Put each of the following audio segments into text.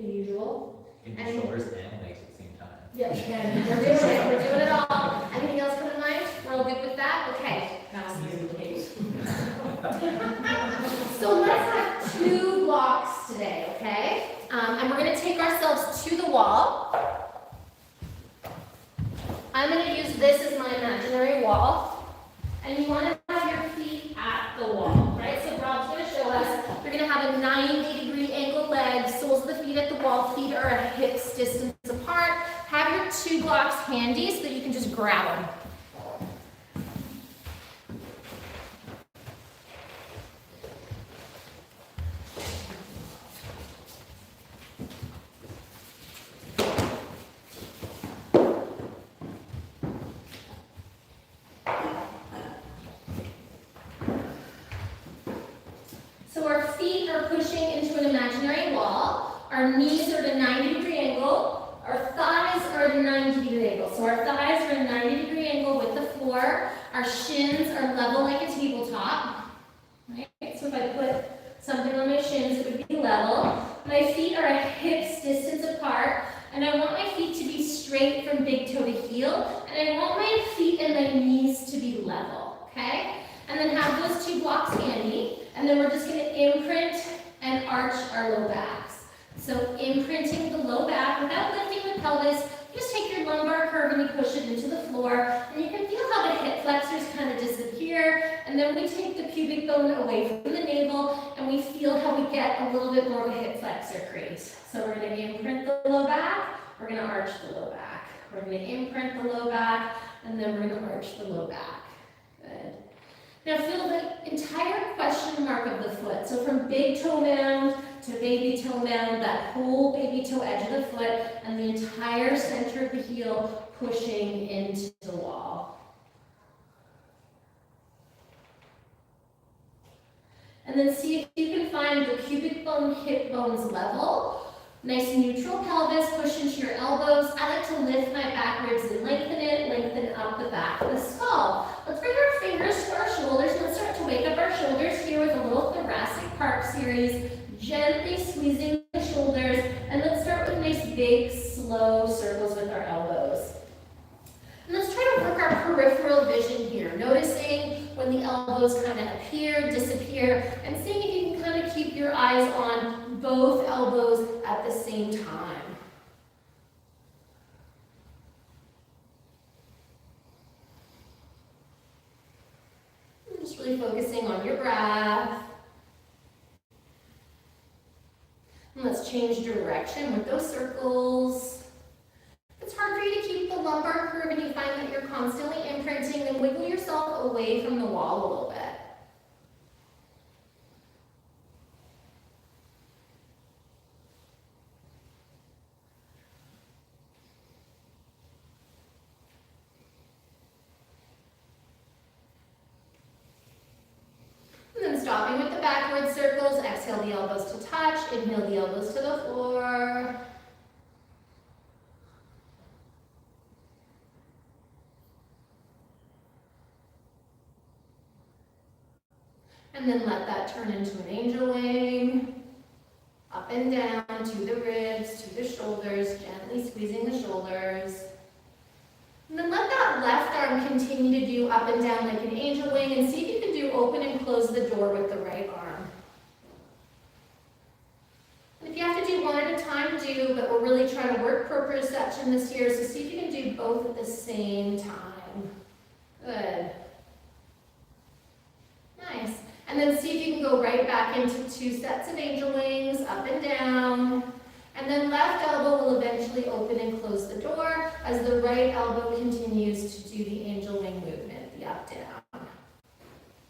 the usual. You can do shoulders and legs at the same time. Yeah, you can. We're doing it. We're doing it all. Anything else come to mind? We're all good with that? Okay. So let's have 2 blocks today, okay? And we're going to take ourselves to the wall. I'm going to use this as my imaginary wall. And you want to have your feet at the wall, right? So Rob's going to show us. You're going to have a 90-degree angled leg, soles of the feet at the wall, feet are a hips distance apart. Have your 2 blocks handy so that you can just grab them. So our feet are pushing into an imaginary wall. Our knees are at a 90-degree angle. Our thighs are at a 90-degree angle. So our thighs are at a 90-degree angle with the floor. Our shins are level like a tabletop. Right? So if I put something on my shins, it would be level. My feet are a hips distance apart. And I want my feet to be straight from big toe to heel. And I want my feet and my knees to be level. Okay? And then have those 2 blocks handy. And then we're just going to imprint and arch our low backs. So imprinting the low back without lifting the pelvis, just take your lumbar curve and you push it into the floor. And you can feel how the hip flexors kind of disappear. And then we take the pubic bone away from the navel and we feel how we get a little bit more of a hip flexor crease. So we're going to imprint the low back. We're going to arch the low back. We're going to imprint the low back. And then we're going to arch the low back. Good. Now feel the entire question mark of the foot. So from big toe mound to baby toe mound, that whole baby toe edge of the foot, and the entire center of the heel pushing into the wall. And then see if you can find the pubic bone, hip bones level. Nice neutral pelvis, push into your elbows. I like to lift my back ribs and lengthen up the back of the skull. Let's bring our fingers to our shoulders. Let's start to wake up our shoulders here with a little thoracic park series. Gently squeezing the shoulders. And let's start with nice big, slow circles with our elbows. And let's try to work our peripheral vision here. Noticing when the elbows kind of appear, disappear, and seeing if you can kind of keep your eyes on both elbows at the same time. And just really focusing on your breath. And let's change direction with those circles. If it's hard for you to keep the lumbar curve and you find that you're constantly imprinting, then wiggle yourself away from the wall a little bit. Stopping with the backward circles, exhale the elbows to touch, inhale the elbows to the floor. And then let that turn into an angel wing. Up and down to the ribs, to the shoulders, gently squeezing the shoulders. And then let that left arm continue to do up and down like an angel wing, and see if you can do open and close the door with the right arm. And if you have to do one at a time, do, but we're really trying to work proprioception this year, so see if you can do both at the same time. Good. Nice. And then see if you can go right back into 2 sets of angel wings, up and down. And then left elbow will eventually open and close the door as the right elbow continues to do the angel wing movement, the up, down.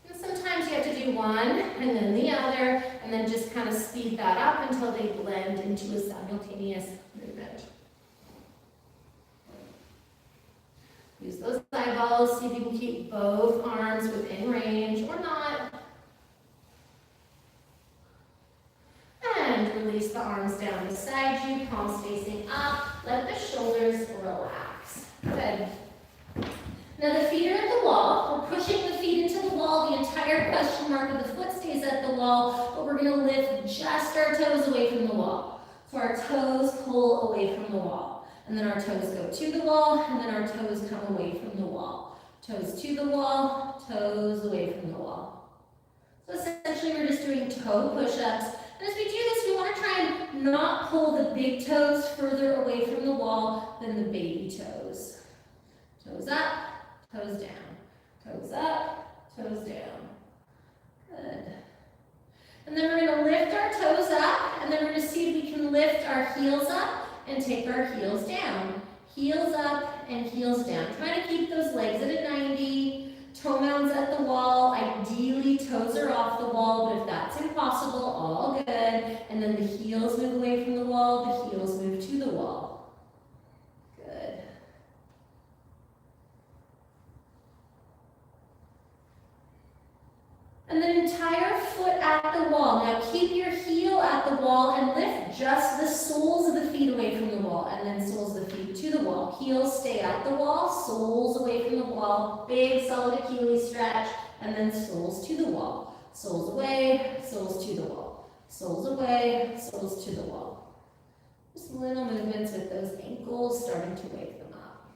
And sometimes you have to do one and then the other, and then just kind of speed that up until they blend into a simultaneous movement. Use those eyeballs, see if you can keep both arms within range or not. And release the arms down beside you, palms facing up. Let the shoulders relax. Good. Now the feet are at the wall. We're pushing the feet into the wall. The entire question mark of the foot stays at the wall, but we're going to lift just our toes away from the wall. So our toes pull away from the wall. And then our toes go to the wall, and then our toes come away from the wall. Toes to the wall, toes away from the wall. So essentially we're just doing toe push-ups. And as we do this, we want to try and not pull the big toes further away from the wall than the baby toes. Toes up, toes down. Toes up, toes down. Good. And then we're going to lift our toes up, and then we're going to see if we can lift our heels up and take our heels down. Heels up and heels down. Try to keep those legs at a 90. Toe mounds at the wall. Ideally, toes are off the wall, but if that's impossible, all good. And then the heels move away from the wall, the heels move to the wall. Good. And then entire foot at the wall. Now keep your heel at the wall and lift just the soles of the feet away from the wall, and then soles of the feet to the wall. Heels stay at the wall, soles away from the wall, big solid Achilles stretch, and then soles to the wall. Soles away, soles to the wall. Soles away, soles to the wall. Just little movements with those ankles starting to wake them up.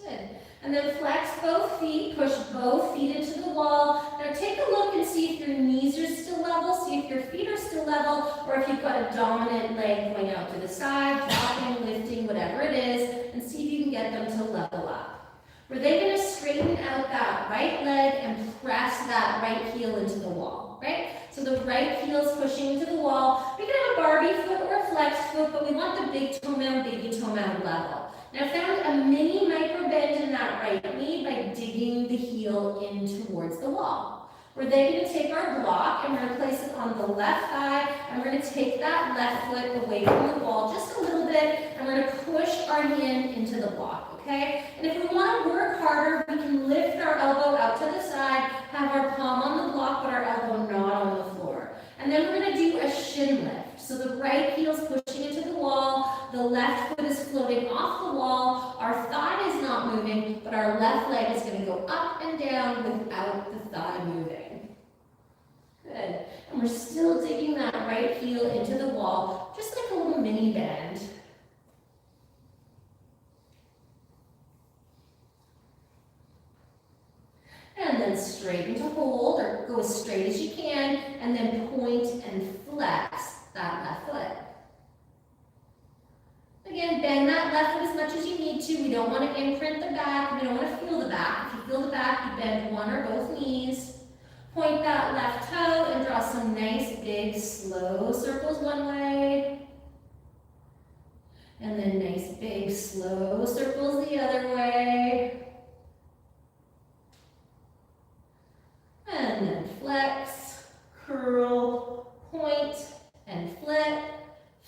Good. And then flex both feet, push both feet into the wall. Now take a look and see if your knees are still level, see if your feet are still level, or if you've got a dominant leg going out to the side, dropping, lifting, whatever it is, and see if you can get them to level up. We're then going to straighten out that right leg and press that right heel into the wall, right? So the right heel is pushing into the wall. We can have a Barbie foot or a flex foot, but we want the big toe mound, baby toe mound level. Now found a mini micro bend in that right knee by digging the heel in towards the wall. We're then going to take our block and we're going to place it on the left thigh, and we're going to take that left foot away from the wall just a little bit, and we're going to push our hand into the block, okay? And if we want to work harder, we can lift our elbow out to the side, have our palm on the block, but our elbow not on the floor. And then we're going to do a shin lift. So the right heel is pushing into the wall, the left foot is floating off the wall, our thigh is not moving, but our left leg is going to go up and down without the thigh moving. Good. And we're still digging that right heel into the wall, just like a little mini bend. And then straighten to hold, or go as straight as you can, and then point and flex that left foot. Again, bend that left foot as much as you need to. We don't want to imprint the back. We don't want to feel the back. If you feel the back, you bend one or both knees. Point that left toe and draw some nice, big, slow circles one way. And then nice, big, slow circles the other way. And then flex, curl, point, and flip,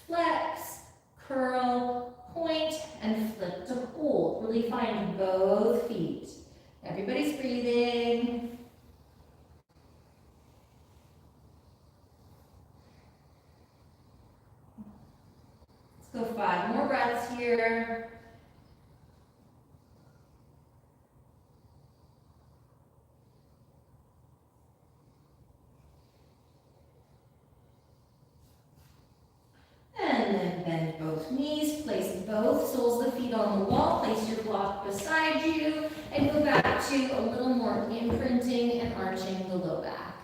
flex, curl, point, and flip to hold. Really find both feet. Everybody's breathing. Let's go 5 more breaths here. And then bend both knees, place both soles of the feet on the wall, place your block beside you, and go back to a little more imprinting and arching the low back.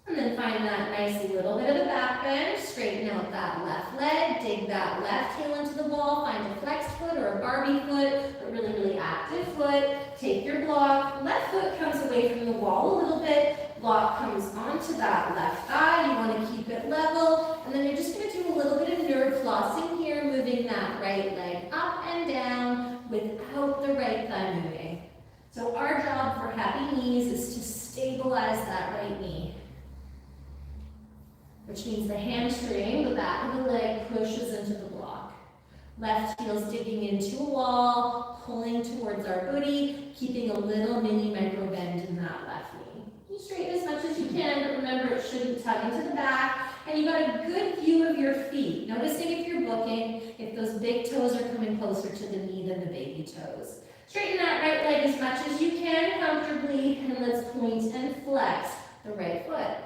And then find that nice little bit of a back bend, straighten out that left leg, dig that left heel into the wall, find a flexed foot or a Barbie foot, a really, really active foot. Take your block, left foot comes away from the wall a little bit, block comes onto that left thigh, you want to keep it level, and then you're just going to do a little bit of nerve flossing here, moving that right leg up and down without the right thigh moving. So our job for happy knees is to stabilize that right knee, which means the hamstring, the back of the leg, pushes into the block. Left heel's digging into a wall, pulling towards our booty, keeping a little mini micro bend in that left knee. You straighten as much as you can, but remember it shouldn't tug into the back. and you got a good view of your feet. Noticing if you're booking, if those big toes are coming closer to the knee than the baby toes. Straighten that right leg as much as you can comfortably, and let's point and flex the right foot.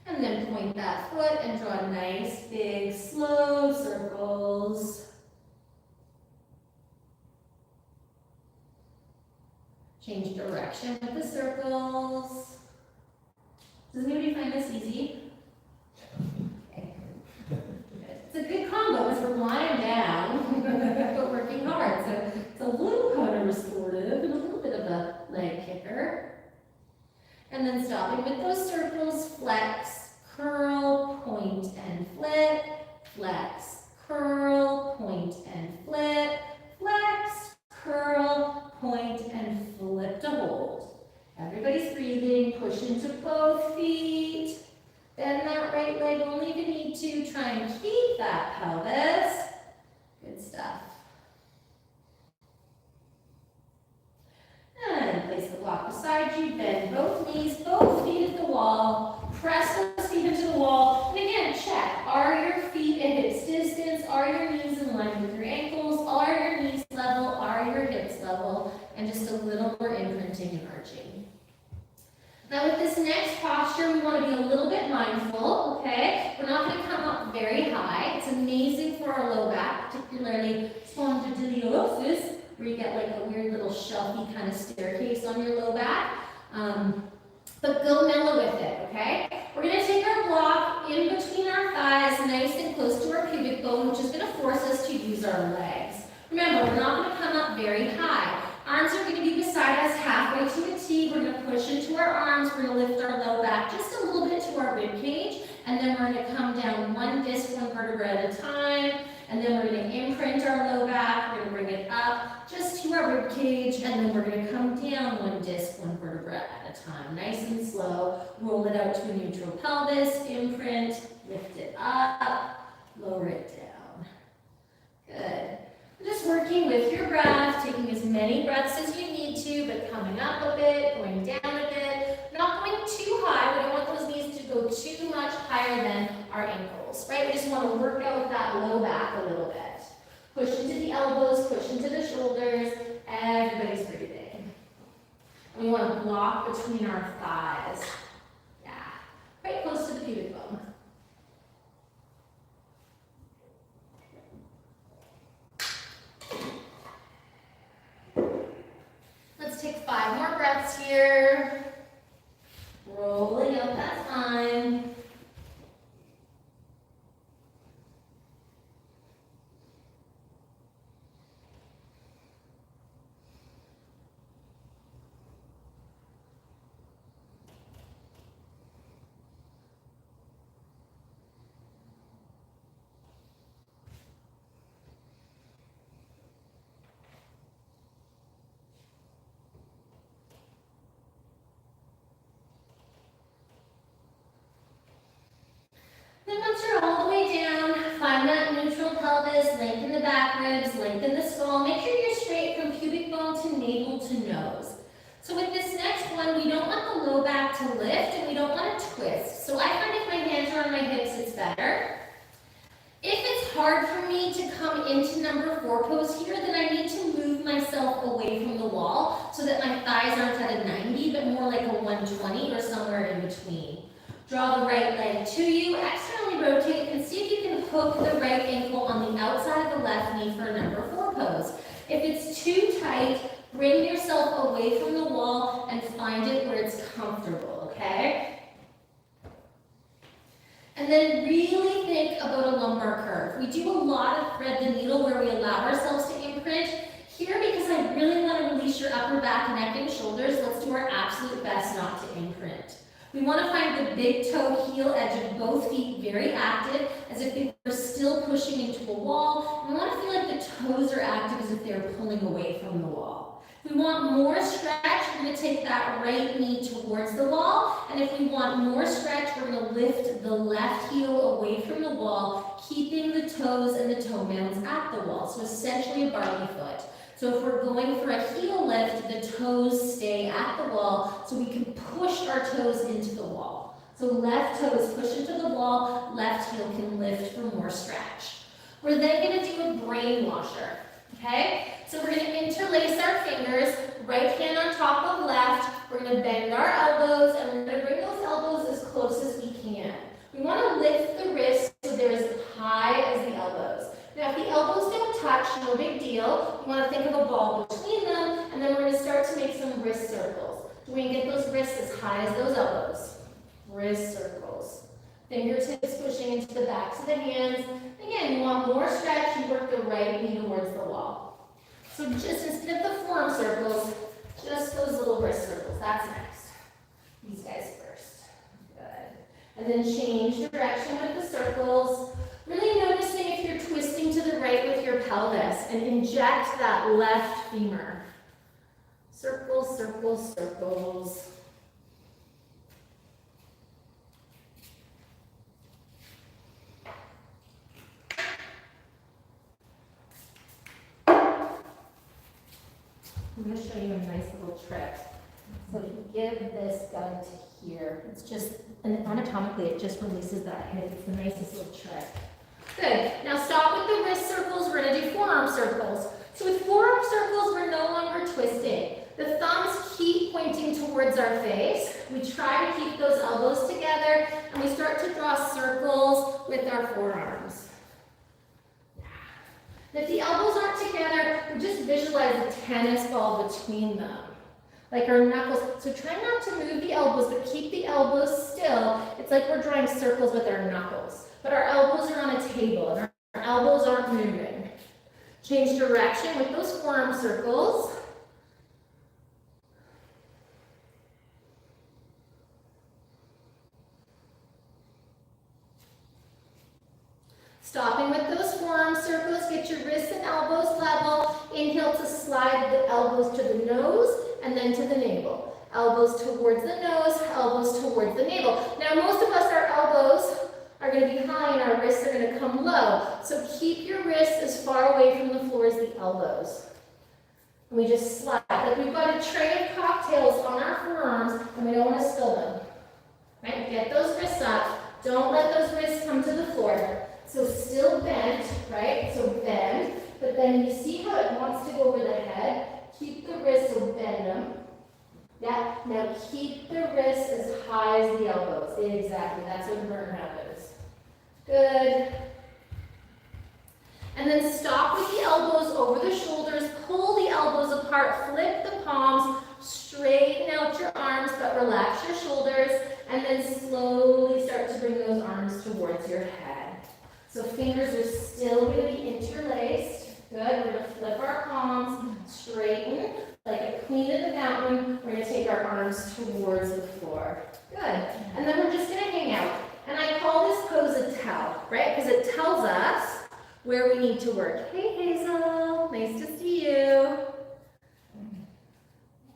And then point that foot and draw nice, big, slow circles. Change direction with the circles. Does anybody find this easy? Okay. It's a good combo because we're lying down, but working hard. So it's a little kind of restorative and a little bit of a leg kicker. And then stopping with those circles, flex, curl, point and flip, flex, curl, point and flip, flex, curl, point and flip to hold. Everybody's breathing, push into both feet. Bend that right leg only if you need to. Try and keep that pelvis. Good stuff. And place the block beside you. Bend both knees, both feet at the wall. Press those feet into the wall. And again, check. Are your feet at hips distance? Are your knees in line with your ankles? Are your knees level? Are your hips level? And just a little more imprinting and arching. Now with this next posture, we want to be a little bit mindful, okay? We're not going to come up very high. It's amazing for our low back, particularly spondylosis, where you get like a weird little shelfy kind of staircase on your low back. But go mellow with it, okay? We're going to take our block in between our thighs, nice and close to our pubic bone, which is going to force us to use our legs. Remember, we're not going to come up very high. Arms are going to be beside us halfway to a T. We're going to push into our arms. We're going to lift our low back just a little bit to our rib cage. And then we're going to come down one disc, one vertebra at a time. And then we're going to imprint our low back. We're going to bring it up just to our rib cage. And then we're going to come down one disc, one vertebra at a time. Nice and slow. Roll it out to a neutral pelvis. Imprint. Lift it up. Lower it down. Good. Just working with your breath, taking as many breaths as you need to, but coming up a bit, going down a bit, not going too high. We don't want those knees to go too much higher than our ankles, right? We just want to work out with that low back a little bit. Push into the elbows, push into the shoulders. Everybody's breathing. We want to block between our thighs. Yeah, right close to the pubic bone. Let's take 5 more breaths here. Rolling out that spine. Then once you're all the way down, find that neutral pelvis, lengthen the back ribs, lengthen the skull. Make sure you're straight from pubic bone to navel to nose. So with this next one, we don't want the low back to lift and we don't want to twist. So I find if my hands are on my hips, it's better. If it's hard for me to come into number 4 pose here, then I need to move myself away from the wall so that my thighs aren't at a 90, but more like a 120 or somewhere in between. Draw the right leg to you, externally rotate, and see if you can hook the right ankle on the outside of the left knee for a number 4 pose. If it's too tight, bring yourself away from the wall and find it where it's comfortable, okay? And then really think about a lumbar curve. We do a lot of thread the needle where we allow ourselves to imprint. Here, because I really want to release your upper back, neck, and shoulders, let's do our absolute best not to imprint. We want to find the big toe heel edge of both feet very active, as if they were still pushing into a wall. We want to feel like the toes are active as if they were pulling away from the wall. If we want more stretch, we're going to take that right knee towards the wall. And if we want more stretch, we're going to lift the left heel away from the wall, keeping the toes and the toe mounds at the wall. So essentially a Barbie foot. So if we're going for a heel lift, the toes stay at the wall so we can push our toes into the wall. So left toes push into the wall, left heel can lift for more stretch. We're then going to do a brainwasher, okay? So we're going to interlace our fingers, right hand on top of left. We're going to bend our elbows, and we're going to bring those elbows as close as we can. We want to lift the wrists so they're as high as the elbows. Now, if the elbows don't touch, no big deal. You want to think of a ball between them, and then we're going to start to make some wrist circles. So we can get those wrists as high as those elbows. Wrist circles. Fingertips pushing into the backs of the hands. Again, you want more stretch, you work the right knee towards the wall. So just instead of the forearm circles, just those little wrist circles. That's next. These guys first. Good. And then change direction with the circles. Really noticing if you're twisting to the right with your pelvis and inject that left femur. Circles, circles, circles. I'm going to show you a nice little trick. So if you give this gun to here, it's just, and anatomically it just releases that hip. It's the nicest little trick. Good. Now stop with the wrist circles. We're going to do forearm circles. So with forearm circles, we're no longer twisting. The thumbs keep pointing towards our face. We try to keep those elbows together, and we start to draw circles with our forearms. If the elbows aren't together, we just visualize a tennis ball between them, like our knuckles. So try not to move the elbows, but keep the elbows still. It's like we're drawing circles with our knuckles, but our elbows are on a table, and our elbows aren't moving. Change direction with those forearm circles. Stopping with those forearm circles, get your wrists and elbows level. Inhale to slide the elbows to the nose and then to the navel. Elbows towards the nose, elbows towards the navel. Now most of us, our elbows are going to be high and our wrists are going to come low. So keep your wrists as far away from the floor as the elbows. And we just slide. Like we've got a tray of cocktails on our forearms and we don't want to spill them. Right? Get those wrists up. Don't let those wrists come to the floor. So still bent, right? So bend, but then you see how it wants to go over the head. Keep the wrists, so bend them. Yeah, now keep the wrists as high as the elbows. Exactly, that's where the burn happens. Good. And then stop with the elbows over the shoulders. Pull the elbows apart, flip the palms, straighten out your arms, but relax your shoulders, and then slowly start to bring those arms towards your head. So fingers are still going to be interlaced. Good. We're going to flip our palms, straighten like a queen of the mountain. We're going to take our arms towards the floor. Good. And then we're just going to hang out. And I call this pose a tell, right? Because it tells us where we need to work. Hey, Hazel. Nice to see you.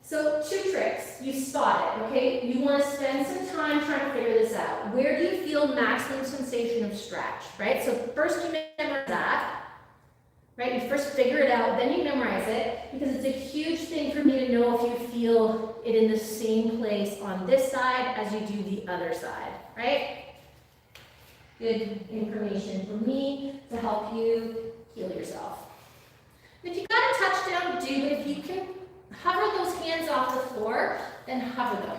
So 2 tricks. You spot it, okay? You want to spend some time trying to figure this out. Where do you feel maximum sensation of stretch, right? So first you memorize that, right? You first figure it out, then you memorize it, because it's a huge thing for me to know if you feel it in the same place on this side as you do the other side, right? Good information for me to help you heal yourself. If you got a touchdown, do it. If you can hover those hands off the floor, then hover them.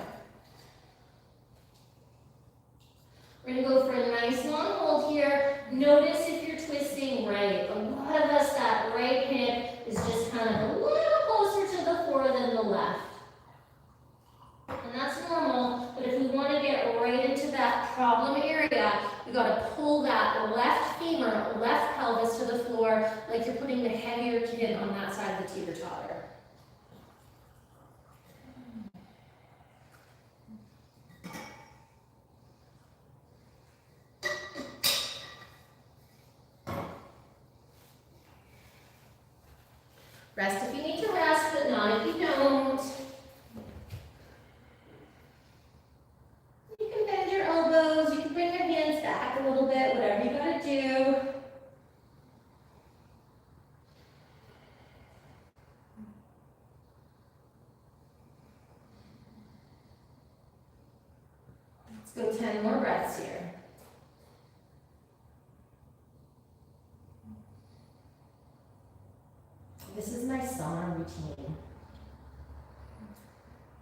We're going to go for a nice long hold here. Notice if you're twisting right. A lot of us, that right hip is just kind of a little closer to the floor than the left. And that's normal, but if we want to get right into that problem area, we got to pull that left femur, left pelvis to the floor like you're putting the heavier kid on that side of the teeter-totter. Rest if you need to rest, but not if you don't. You can bend your elbows, you can bring your hands back a little bit, whatever you gotta do. Let's go 10 more breaths here. This is my sauna routine.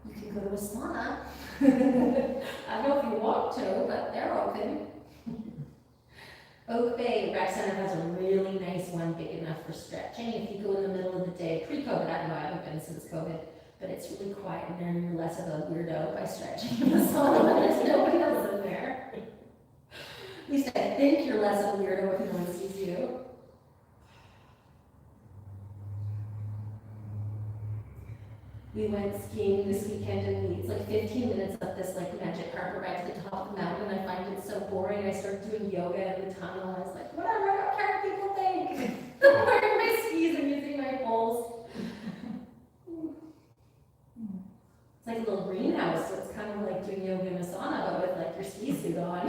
You can go to a sauna. I don't know if you want to, but they're open. Oak Bay Rec Center has a really nice one, big enough for stretching. If you go in the middle of the day, pre-COVID, I don't know, I haven't been since COVID, but it's really quiet in there and you're less of a weirdo by stretching in the sauna when there's nobody else in there. At least I think you're less of a weirdo if no one sees you. We went skiing this weekend and it's like 15 minutes up this like magic carpet ride to the top of the mountain. I find it so boring. I started doing yoga in the tunnel. I was like, whatever, I don't care what people think. I'm wearing my skis and using my poles. It's like a little greenhouse, so it's kind of like doing yoga in a sauna, but with like your ski suit on.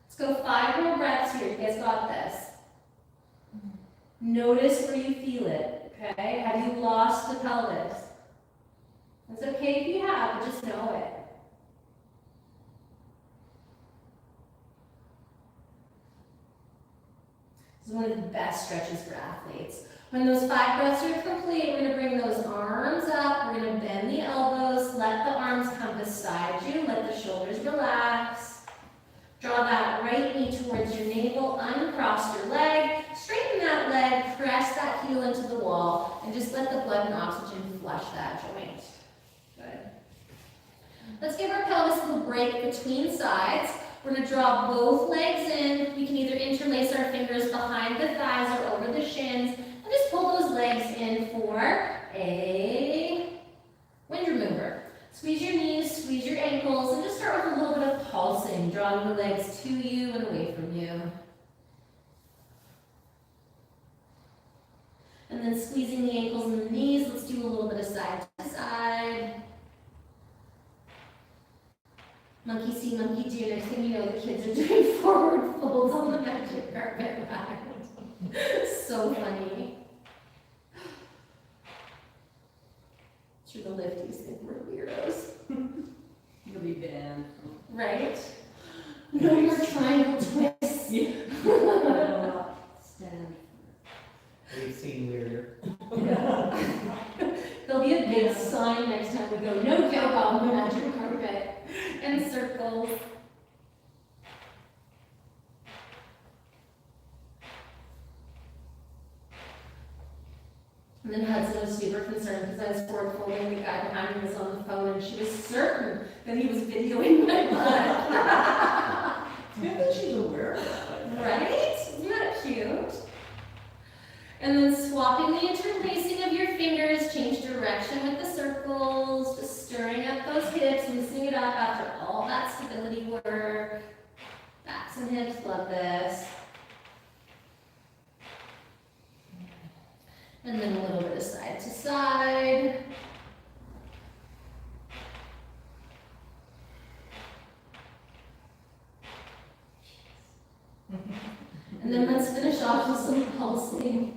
Let's go 5 more breaths here. You guys got this. Notice where you feel it. Okay, have you lost the pelvis? It's okay if you have, but just know it. This is one of the best stretches for athletes. When those 5 breaths are complete, we're going to bring those arms up, we're going to bend the elbows, let the arms come beside you, let the shoulders relax. Draw that right knee towards your navel, uncross your leg, straighten that leg, press that heel into the wall, and just let the blood and oxygen flush that joint. Good. Let's give our pelvis a little break between sides. We're going to draw both legs in. We can either interlace our fingers behind the thighs or over the shins, and just pull those legs in for a wind remover. Squeeze your knees, squeeze your ankles, and just start with a little bit of pulsing, drawing the legs to you and away from you. And then squeezing the ankles and the knees. Let's do a little bit of side to side. Monkey see, monkey do. Next thing you know, the kids are doing forward folds on the magic carpet ride. So funny. Sure, the lifties think we're weirdos. You'll be banned. Right? No more triangle twists. Stand. We've seen weirder. There'll be a big sign next time we go, no yoga on the magic carpet. And circles. And then Hudson was super concerned because I was forward folding. The guy behind me was on the phone and she was certain that he was videoing my butt. Good that she's aware of that. Right? Isn't that cute? And then swapping the interlacing of your fingers, change direction with the circles, just stirring up those hips, loosening it up after all that stability work. Backs and hips, love this. And then a little bit of side to side. And then let's finish off with some pulsing.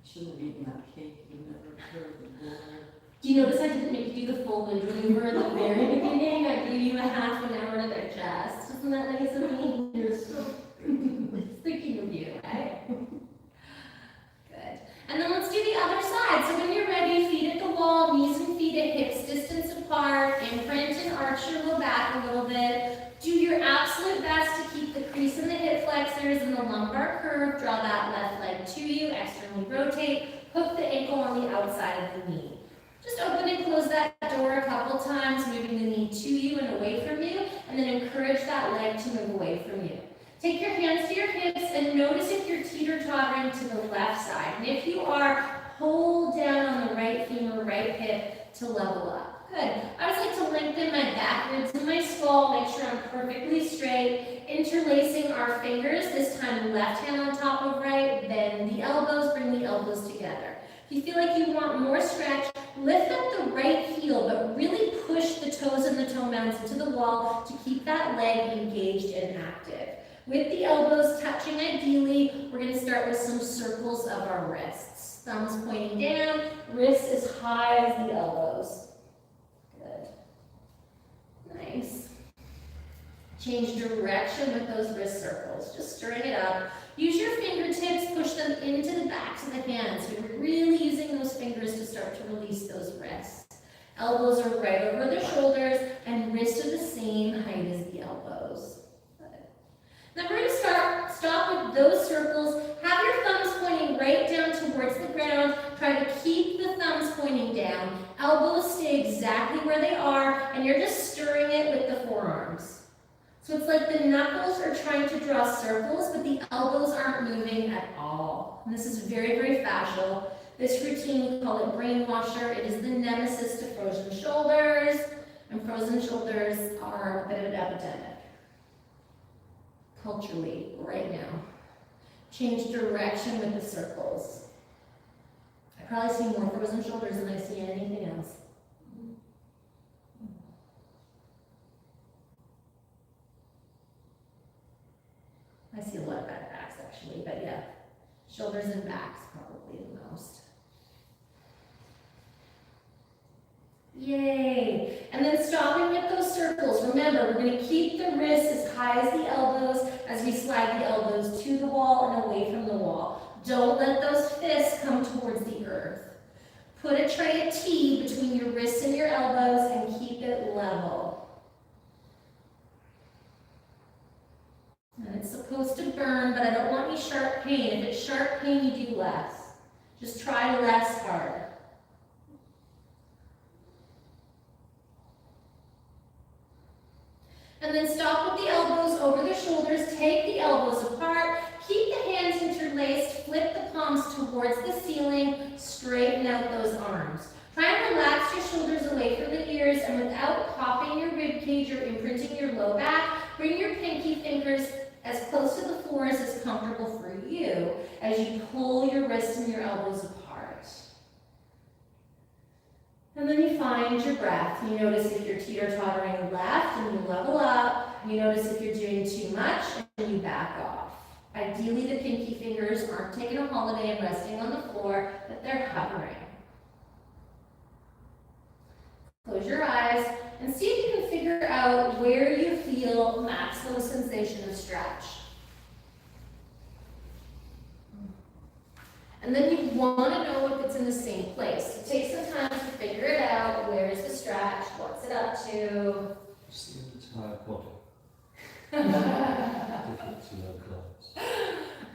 Shouldn't have eaten that cake. You never observed the board. Do you notice I didn't make you do the full wind maneuver at the very beginning? I gave you a half an hour to digest. Isn't that nice of me? You're so thinking of you, right? Good. And then let's do the other side. So when you're ready, feet at the wall, knees and feet at hips distance apart, imprint and arch your low back a little bit. Do your absolute best to keep the crease in the hip flexors and the lumbar curve. Draw that left leg to you, externally rotate. Hook the ankle on the outside of the knee. Just open and close that door a couple times, moving the knee to you and away from you, and then encourage that leg to move away from you. Take your hands to your hips and notice if you're teeter-tottering to the left side. And if you are, hold down on the right femur, right hip to level up. Good. I always like to lengthen my back ribs and my skull, make sure I'm perfectly straight. Interlacing our fingers, this time left hand on top of right, bend the elbows, bring the elbows together. If you feel like you want more stretch, lift up the right heel, but really push the toes and the toe mounds into the wall to keep that leg engaged and active. With the elbows touching ideally, we're going to start with some circles of our wrists. Thumbs pointing down, wrists as high as the elbows. Good. Nice. Change direction with those wrist circles, just stirring it up. Use your fingertips, push them into the backs of the hands. You're really using those fingers to start to release those wrists. Elbows are right over the shoulders, and wrists are the same height as the elbows. Good. Now we're going to stop with those circles. Have your thumbs pointing right down towards the ground. Try to keep the thumbs pointing down. Elbows stay exactly where they are, and you're just stirring it with the forearms. So it's like the knuckles are trying to draw circles, but the elbows aren't moving at all. And this is very, very fascial. This routine, we call it Brainwasher. It is the nemesis to frozen shoulders, and frozen shoulders are a bit of an epidemic culturally right now. Change direction with the circles. I probably see more frozen shoulders than I see anything else. I see a lot of back backs actually, but yeah, shoulders and backs probably the most. Yay! And then stopping with those circles. Remember, we're going to keep the wrists as high as the elbows as we slide the elbows to the wall and away from the wall. Don't let those fists come towards the earth. Put a tray of tea between your wrists and your elbows and keep it level. And it's supposed to burn, but I don't want any sharp pain. If it's sharp pain, you do less. Just try less hard. And then stop with the elbows over the shoulders. Take the elbows apart. Keep the hands interlaced. Flip the palms towards the ceiling. Straighten out those arms. Try and relax your shoulders away from the ears, and without popping your rib cage or imprinting your low back, bring your pinky fingers as close to the floor as is comfortable for you as you pull your wrists and your elbows apart. And then you find your breath. You notice if you're teeter-tottering left and you level up. You notice if you're doing too much and you back off. Ideally, the pinky fingers aren't taking a holiday and resting on the floor, but they're hovering. Close your eyes and see if you can figure out where you feel maximum sensation of stretch. And then you want to know if it's in the same place. So take some time to figure it out. Where is the stretch? What's it up to? It's the entire body. Different to no clothes.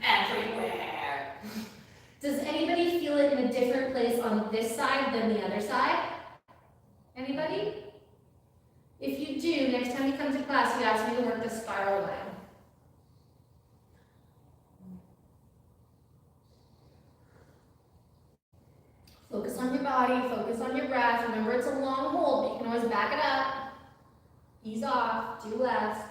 Everywhere. Does anybody feel it in a different place on this side than the other side? Anybody? If you do, next time you come to class, you ask me to work the spiral line. Focus on your body, focus on your breath. Remember, it's a long hold, but you can always back it up. Ease off, do less.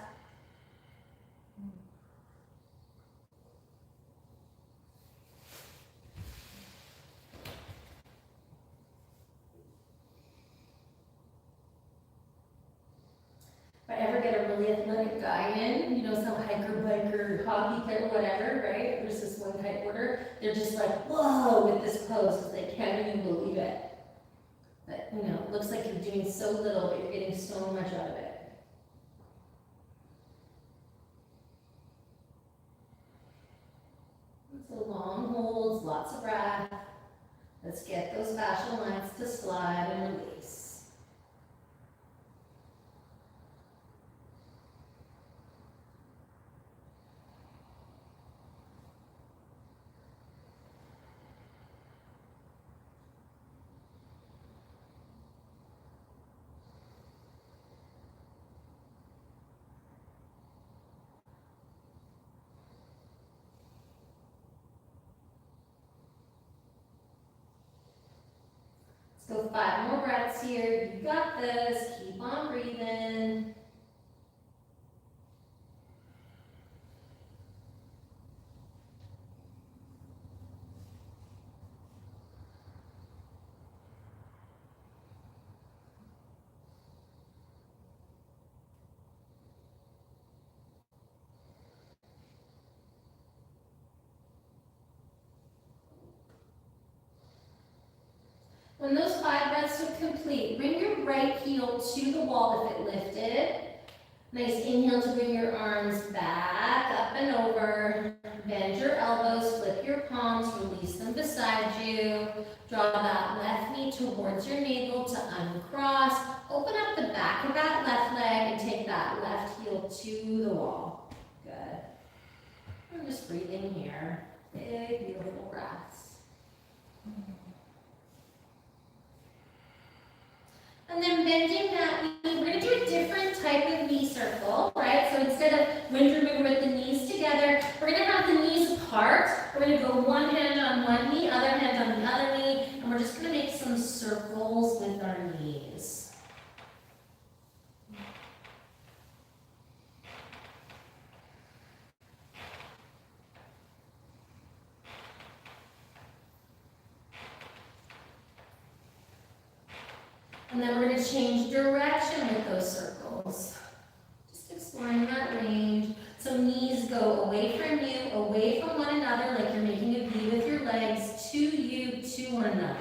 If I ever get a really athletic guy in, you know, some hiker, biker, hockey player, whatever, right? There's this one kiteboarder. They're just like, whoa, with this pose because they can't even believe it. But, you know, it looks like you're doing so little, but you're getting so much out of it. So long holds, lots of breath. Let's get those fascial lines to slide and release. So 5 more breaths here. You got this. Keep on breathing. When those 5 breaths are complete, bring your right heel to the wall if it lifted. Nice inhale to bring your arms back, up and over. Bend your elbows, flip your palms, release them beside you. Draw that left knee towards your navel to uncross. Open up the back of that left leg and take that left heel to the wall. Good. I'm just breathing here. Big, beautiful breaths. And then bending that knee, we're going to do a different type of knee circle, right? So instead of wind remover with the knees together, we're going to have the knees apart. We're going to go one hand on one knee, other hand on the other knee, and we're just going to make some circles with our knees. And then we're going to change direction with those circles. Just exploring that range. So knees go away from you, away from one another, like you're making a V with your legs, to you, to one another.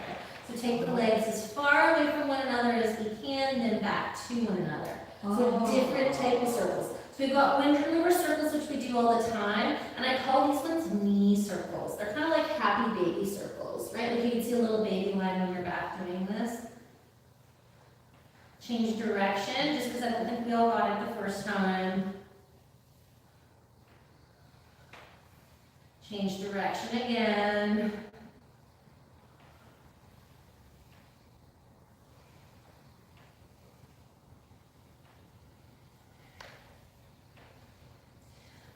So take the legs as far away from one another as we can, and then back to one another. So different type of circles. So we've got wind remover circles, which we do all the time, and I call these ones knee circles. They're kind of like happy baby circles, right? Like you can see a little baby lying on your back doing this. Change direction, just because I don't think we all got it the first time. Change direction again.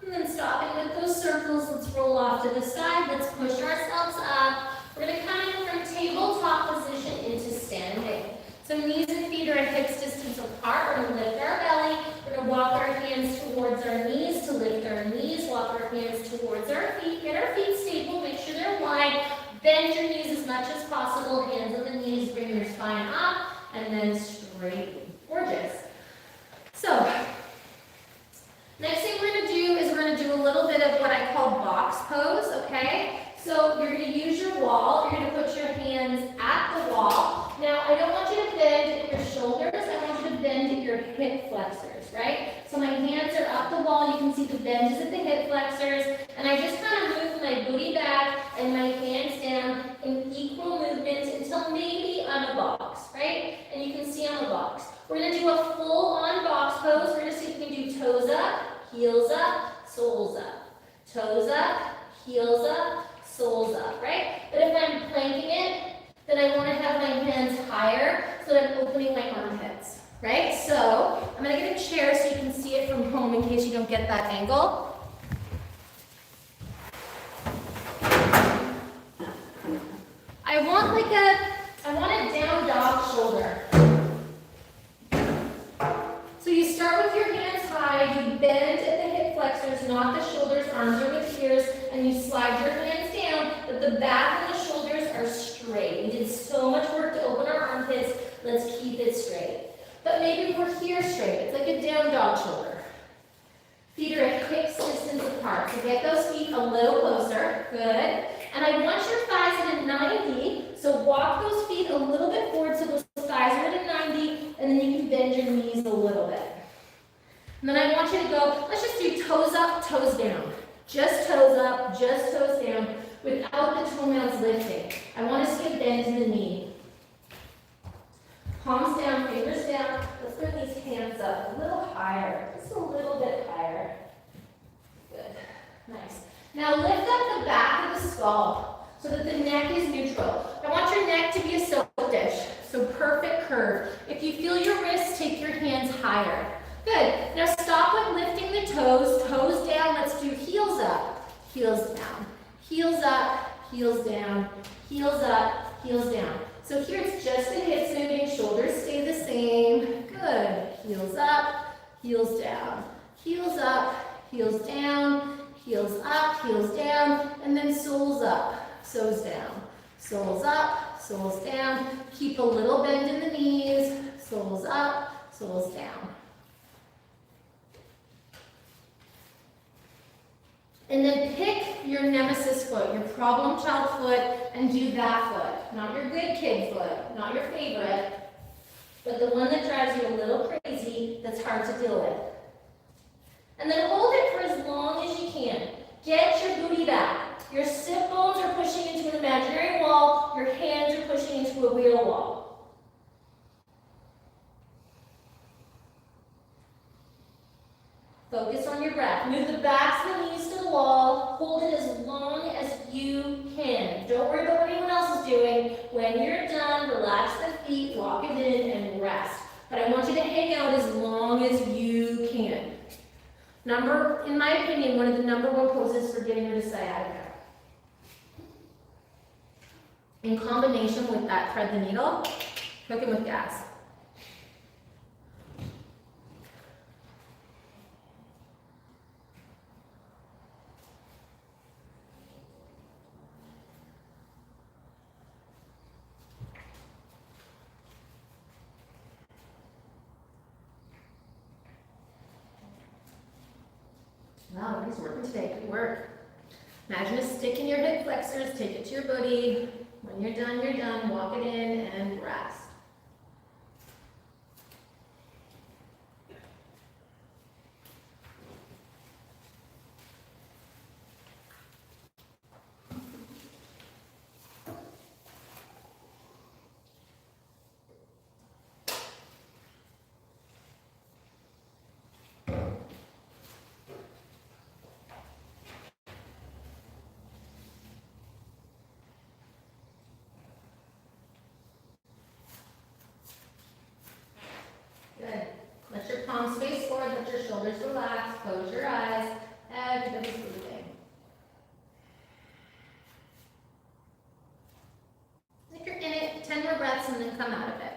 And then stopping with those circles, let's roll off to the side. Let's push ourselves up. We're going to come in from tabletop position into standing. So knees and feet are a hips distance apart. We're going to lift our belly. We're going to walk our hands towards our knees to lift our knees. Walk our hands towards our feet. Get our feet stable. Make sure they're wide. Bend your knees as much as possible. Hands on the knees. Bring your spine up and then straighten. Gorgeous. So next thing we're going to do is we're going to do a little bit of what I call box pose, okay? So you're going to use your wall. You're going to put your hands at the wall. Now, I don't want you to bend at your shoulders. I want you to bend at your hip flexors, right? So my hands are up the wall. You can see the bend is at the hip flexors. And I just kind of move my booty back and my hands down in equal movements until maybe I'm a box, right? And you can see I'm a box. We're going to do a full-on box pose. We're going to see if we can do toes up, heels up, soles up. Toes up, heels up, soles up, right? But if I'm planking it, then I want to have my hands higher so that I'm opening my armpits, right? So I'm going to get a chair so you can see it from home in case you don't get that angle. I want a down dog shoulder. So you start with your hands high, you bend at the hip flexors, not the shoulders, arms are with ears, and you slide your hands down, but the back and the shoulders are straight. We did so much work to open our armpits, let's keep it straight. But maybe we're here straight, it's like a down dog shoulder. Feet are a hips distance apart, so get those feet a little closer, good. And I want your thighs at a 90, so walk those feet a little bit forward so those thighs are at a 90, and then you can bend your knees a little bit. And then I want you to go, let's just do toes up, toes down. Just toes up, just toes down, without the toenails lifting. I want to see a bend in the knee. Palms down, fingers down. Let's bring these hands up a little higher, just a little bit higher. Good, nice. Now lift up the back of the skull so that the neck is neutral. I want your neck to be a silk dish, so perfect curve. If you feel your wrists, take your hands higher. Good. Now stop with lifting the toes. Toes down. Let's do heels up, heels down. Heels up, heels down. Heels up, heels down. So here it's just the hips moving. Shoulders stay the same. Good. Heels up, heels down. Heels up, heels down. Heels up, heels down. And then soles up, soles down. Soles up, soles down. Keep a little bend in the knees. Soles up, soles down. And then pick your nemesis foot, your problem child foot, and do that foot. Not your good kid foot, not your favorite, but the one that drives you a little crazy that's hard to deal with. And then hold it for as long as you can. Get your booty back. Your sit bones are pushing into an imaginary wall. Your hands are pushing into a real wall. Focus on your breath. Move the backs of the knees to the wall. Hold it as long as you can. Don't worry about what anyone else is doing. When you're done, relax the feet, walk it in, and rest. But I want you to hang out as long as you can. In my opinion, one of the number one poses for getting rid of sciatica. In combination with that thread the needle, cooking with gas. Wow, everybody's working today. Good work. Imagine a stick in your hip flexors. Take it to your booty. When you're done. Walk it in and rest. Good. Let your palms face forward, let your shoulders relax, close your eyes. Everybody's breathing. If you're in it, 10 more breaths and then come out of it.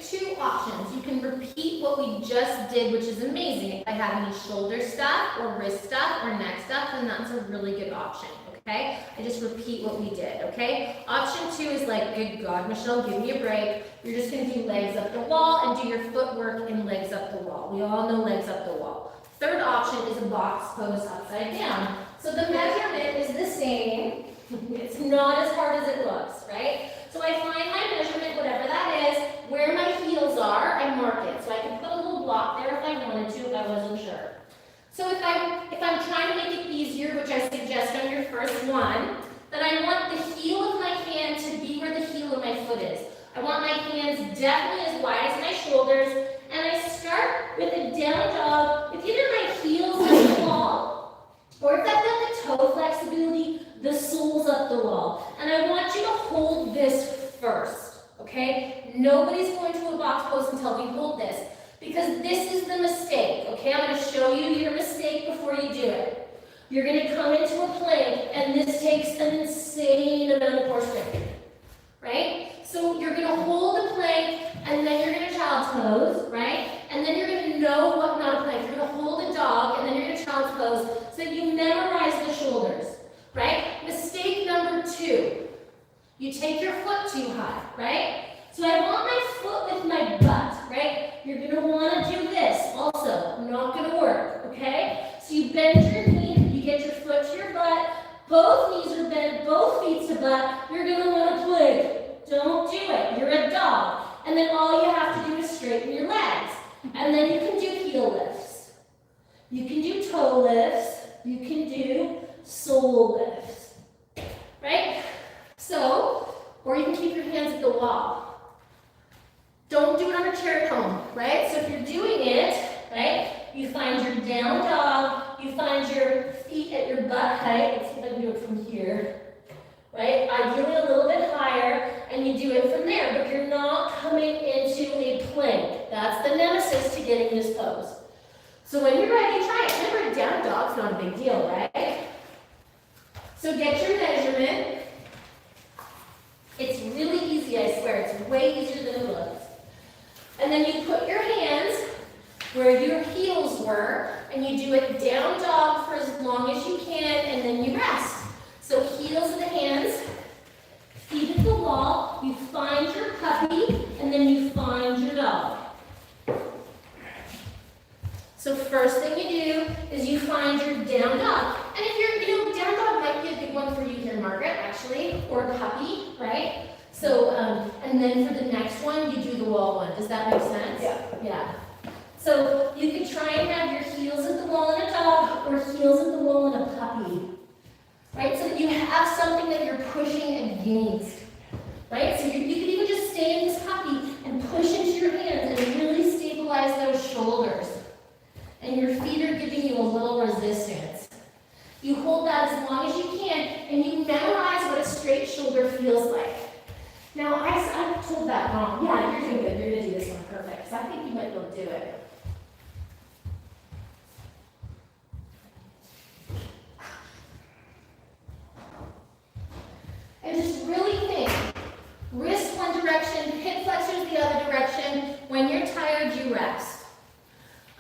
Two options. You can repeat what we just did, which is amazing. If I have any shoulder stuff or wrist stuff or neck stuff, then that's a really good option, okay? I just repeat what we did, okay? Option 2 is like, good God, Michelle, give me a break. You're just gonna do legs up the wall and do your footwork in legs up the wall. We all know legs up the wall. Third option is a box pose upside down. So the measurement is the same. It's not as hard as it looks, right? So I find my measurement, whatever that is, where my heels are, I mark it. So I can put a little block there if I wanted to, if I wasn't sure. So if I'm trying to make it easier, which I suggest on your first one, then I want the heel of my hand to be where the heel of my foot is. I want my hands definitely as wide as my shoulders, and I start with a down dog with either my heels on the wall, or if I've got the toe flexibility, the soles up the wall. And I want you to hold this first, okay? Nobody's going to a box pose until we hold this, because this is the mistake, okay? I'm going to show you your mistake before you do it. You're going to come into a plank, and this takes an insane amount of core strength, right? So you're going to hold the plank, and then you're going to child's pose, right? And then you're going to know what not a plank. You're going to hold a dog, and then you're going to child's pose, so that you memorize the shoulders. Right? Mistake number 2. You take your foot too high, right? So I want my foot with my butt, right? You're going to want to do this also. Not going to work, okay? So you bend your knee, you get your foot to your butt, both knees are bent, both feet to butt. You're going to want to plank. Don't do it. You're a dog. And then all you have to do is straighten your legs. And then you can do heel lifts. You can do toe lifts. You can do soul lifts, right? So, or you can keep your hands at the wall. Don't do it on a chair at home, right? So if you're doing it, right, you find your down dog, you find your feet at your butt height. Let's see if I can do it from here, right? Ideally a little bit higher, and you do it from there, but you're not coming into a plank. That's the nemesis to getting this pose. So when you're ready, try it. Remember, down dog's not a big deal, right? So get your measurement. It's really easy, I swear. It's way easier than it looks. And then you put your hands where your heels were, and you do it down dog for as long as you can, and then you rest. So heels of the hands, feet at the wall, you find your puppy, and then you find your dog. So first thing you do is you find your down dog. And if you're, down dog might be a good one for you here, Margaret, actually, or a puppy, right? So, and then for the next one, you do the wall one. Does that make sense? Yeah. Yeah. So you could try and have your heels at the wall in a dog or heels at the wall in a puppy, right? So that you have something that you're pushing against, right? So you could even just stay in this puppy and push into your hands and really stabilize those shoulders. And your feet are giving you a little resistance. You hold that as long as you can, and you memorize what a straight shoulder feels like. Now, I told that wrong. Yeah, you're doing good. You're going to do this one perfect. So I think you might be able to do it. And just really think. Wrist one direction, hip flexors the other direction. When you're tired, you rest.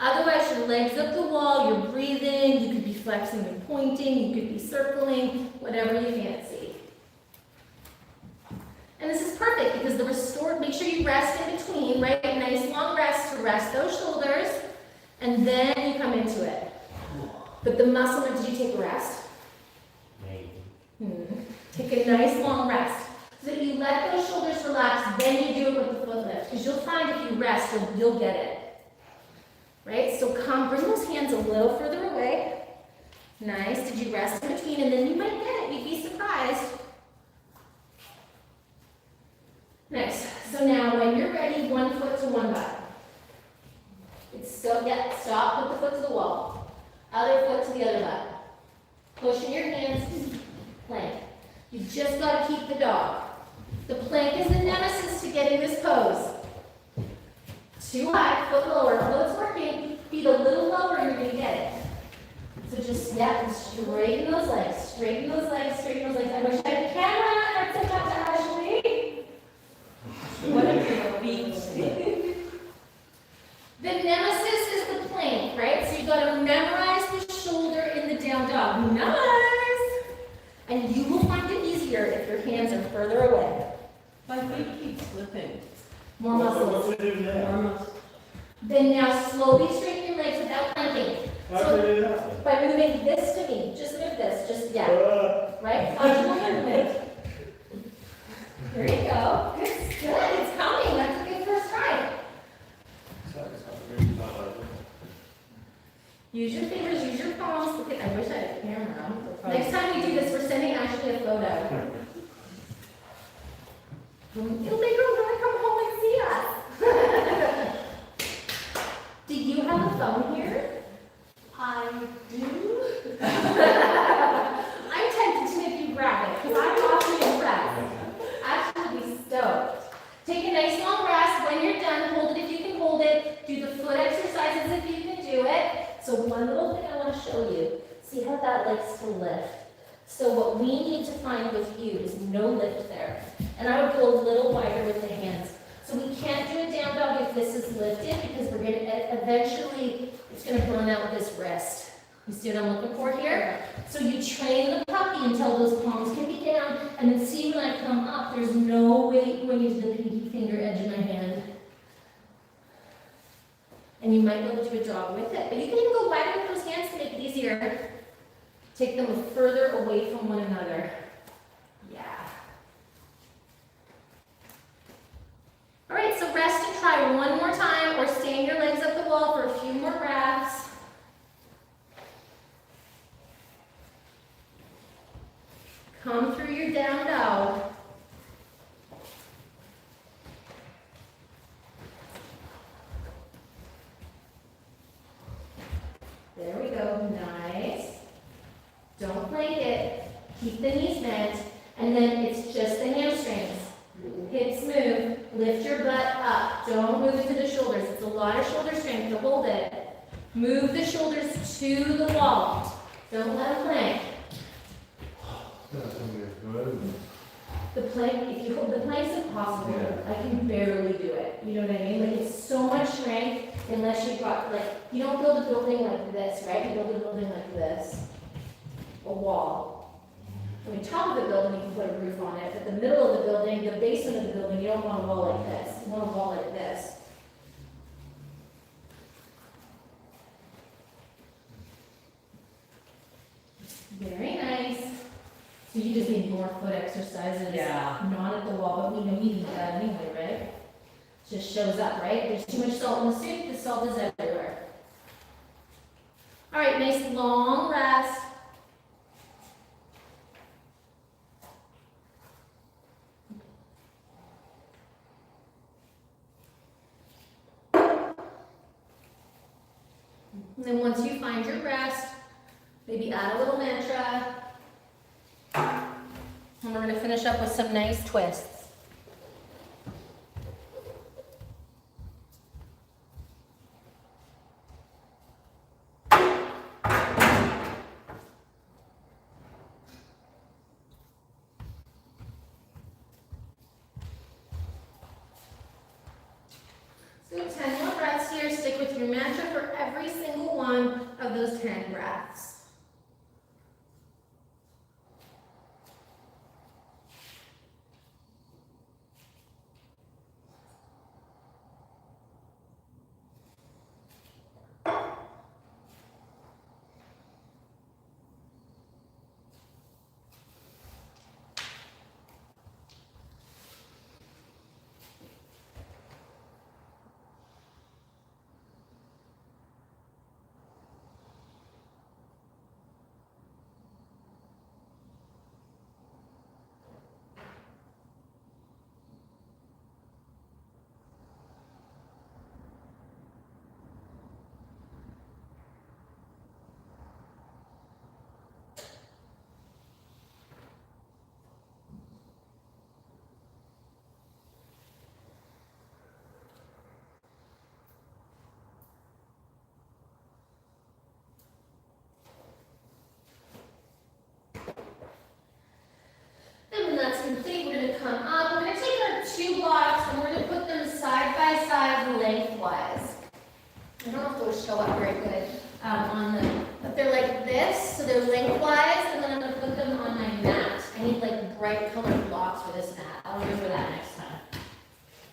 Otherwise, your legs up the wall, you're breathing, you could be flexing and pointing, you could be circling, whatever you fancy. And this is perfect because the restore, make sure you rest in between, right? A nice long rest to rest those shoulders, and then you come into it. But the muscle, did you take a rest? Maybe. Take a nice long rest. So that you let those shoulders relax, then you do it with the foot lift. Because you'll find if you rest, you'll get it. Right? So bring those hands a little further away. Nice. Did you rest in between? And then you might get it. You'd be surprised. Nice. So now when you're ready, one foot to one butt. Stop, put the foot to the wall. Other foot to the other butt. Pushing your hands, plank. You just got to keep the dog. The plank is the nemesis to getting this pose. Too high, foot lower. Although it's working, feet a little lower, you're going to get it. So just step and straighten those legs. Straighten those legs, straighten those legs. I wish I had a camera. I'd send that to Ashley. What if your feet? The nemesis is the plank, right? So you got to memorize the shoulder in the down dog. Nice. And you will find it easier if your hands are further away. My feet keep slipping. More muscles. What do we do now? More muscles. Then now slowly straighten your legs without planking. How do we do that? By moving this to me. Just move this. Just, yeah. Right? Functional movement. There you go. Good. Good. It's coming. That's a good first try. Use your fingers, use your palms. Look at, I wish I had a camera. Next time we do this, we're sending Ashley a photo. You'll make her want to come home and see us. Do you have a phone here? I do. I'm tempted to make you grab it because I'm awfully impressed. Actually, be stoked. Take a nice long rest. When you're done, hold it if you can hold it. Do the foot exercises if you can do it. So one little thing I want to show you. See how that likes to lift. So what we need to find with you is no lift there. And I would go a little wider with the hands. So we can't do a down dog if this is lifted because we're going to eventually, it's going to burn out this wrist. You see what I'm looking for here? So you train the puppy until those palms can be down, and then see when I come up, there's no weight going into the pinky finger edge of my hand. And you might be able to do a dog with it. But you can even go wider with those hands to make it easier. Take them further away from one another. Yeah. All right, so rest and try one more time, or stand your legs up the wall for a few more breaths. Come through your down dog. There we go, nice. Don't plank it. Keep the knees bent, and then it's just the hamstrings. Hips move, lift your butt up. Don't move into the shoulders. It's a lot of shoulder strength to hold it. Move the shoulders to the wall. Don't let them plank. The plank, if you hold the plank's impossible. I can barely do it. You know what I mean? Like it's so much strength. unless you've got, like, you don't build a building like this, right? You build a building like this, a wall. I mean, top of the building, you can put a roof on it, but the middle of the building, the basement of the building, you don't want a wall like this. You want a wall like this. Very nice. So you just need more foot exercises. Yeah. Not at the wall, but we know you need that anyway, right? Just shows up, right? There's too much salt in the soup, the salt is everywhere. All right, nice long rest. And then once you find your rest, maybe add a little mantra. And we're going to finish up with some nice twists. So 10 more breaths here. Stick with your mantra for every single one of those 10 breaths. And when that's complete, we're going to come up. We're going to take our 2 blocks and we're going to put them side by side lengthwise. I don't know if those show up very good on them, but they're like this, so they're lengthwise, and then I'm going to put them on my mat. I need like bright colored blocks for this mat. I'll remember that next time.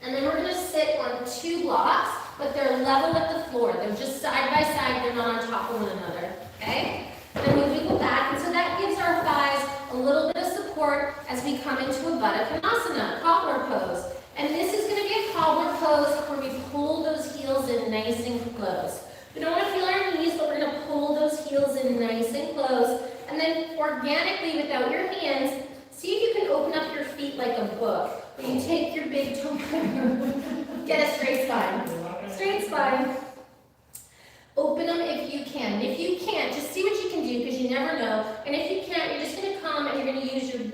And then we're going to sit on 2 blocks, but they're level with the floor. They're just side by side. They're not on top of one another. Okay? Then we wiggle back, and so that gives our thighs a little bit of support as we come into a Bhattachanasana, cobbler pose. And this is going to be a cobbler pose where we pull those heels in nice and close. We don't want to feel our knees, but we're going to pull those heels in nice and close. And then organically, without your hands, see if you can open up your feet like a book. Where you take your big toe, get a straight spine. Straight spine. Open them if you can. And if you can't, just see what you can do because you never know. And if you can't, you're just going to come and you're going to use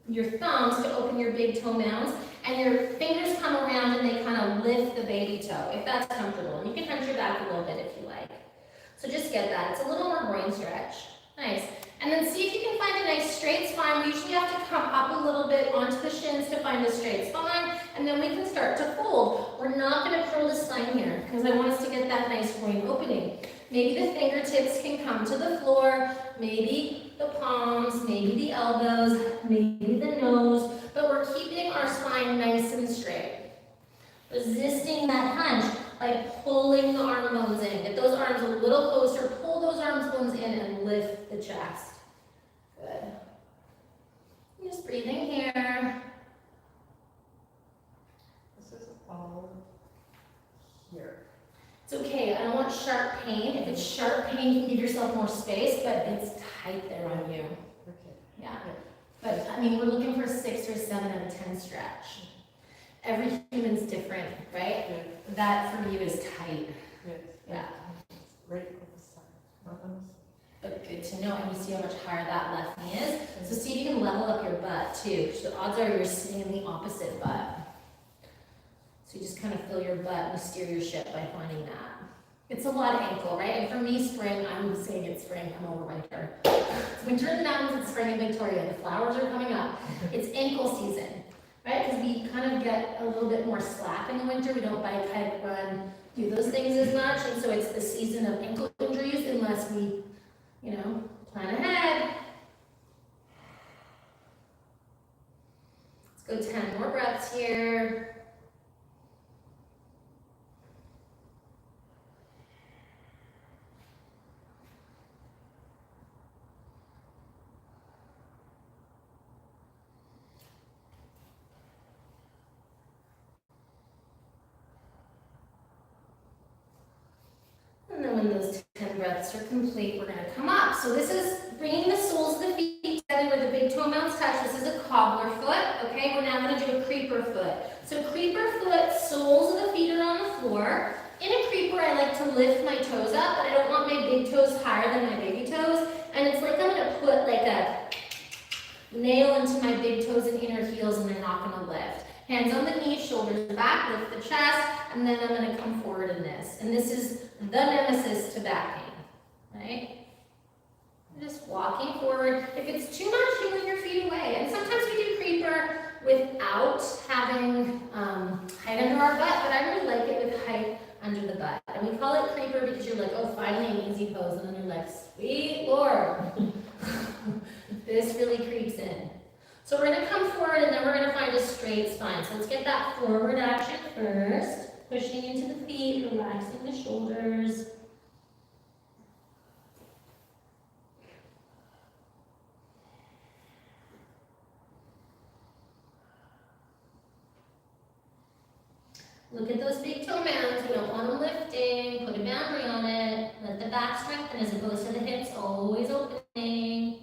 your thumbs to open your big toe mounds. And your fingers come around and they kind of lift the baby toe, if that's comfortable. And you can hunch your back a little bit if you like. So just get that. It's a little more groin stretch. Nice. And then see if you can find a nice straight spine. We usually have to come up a little bit onto the shins to find a straight spine. And then we can start to fold. We're not going to curl the spine here because I want us to get that nice groin opening. Maybe the fingertips can come to the floor. Maybe the palms, maybe the elbows, maybe the nose. But we're keeping our spine nice and straight. Resisting that hunch by pulling the arm bones in. Get those arms a little closer. Pull those arm bones in and lift the chest. Good. Just breathing here. This is all here. It's okay. I don't want sharp pain. If it's sharp pain, you can give yourself more space, but it's tight there on you. Okay. Yeah. But I mean, we're looking for a 6 or 7 out of 10 stretch. Every human's different, right? Yeah. That for you is tight. Yes. Yeah. Right on the side. But good to know, and you see how much higher that left knee is. So see if you can level up your butt too. The odds are you're sitting in the opposite butt. So you just kind of fill your butt and steer your ship by finding that. It's a lot of ankle, right? And for me, spring, I'm saying it's spring, I'm over winter. It's winter in the mountains, it's spring in Victoria. The flowers are coming up. It's ankle season, right? Because we kind of get a little bit more slack in the winter. We don't bike, hike, run, do those things as much, and so it's the season of ankle injuries unless we, plan ahead. Let's go 10 more breaths here. And then when those 10 breaths are complete, we're going to come up. So this is bringing the soles of the feet together where the big toe mounts touch. This is a cobbler foot, okay? We're now going to do a creeper foot. So creeper foot, soles of the feet are on the floor. In a creeper, I like to lift my toes up, but I don't want my big toes higher than my baby toes. And it's like I'm going to put like a nail into my big toes and inner heels, and they're not going to lift. Hands on the knees, shoulders back, lift the chest, and then I'm going to come forward in this. And this is the nemesis to back pain, right? Just walking forward. If it's too much, you move your feet away. And sometimes we do creeper without having height under our butt, but I really like it with height under the butt. And we call it creeper because you're like, oh, finally an easy pose. And then you're like, sweet Lord. This really creeps in. So we're going to come forward and then we're going to find a straight spine. So let's get that forward action first. Pushing into the feet, relaxing the shoulders. Look at those big toe mounds. We don't want them lifting. Put a boundary on it. Let the back strengthen as opposed to the hips always opening.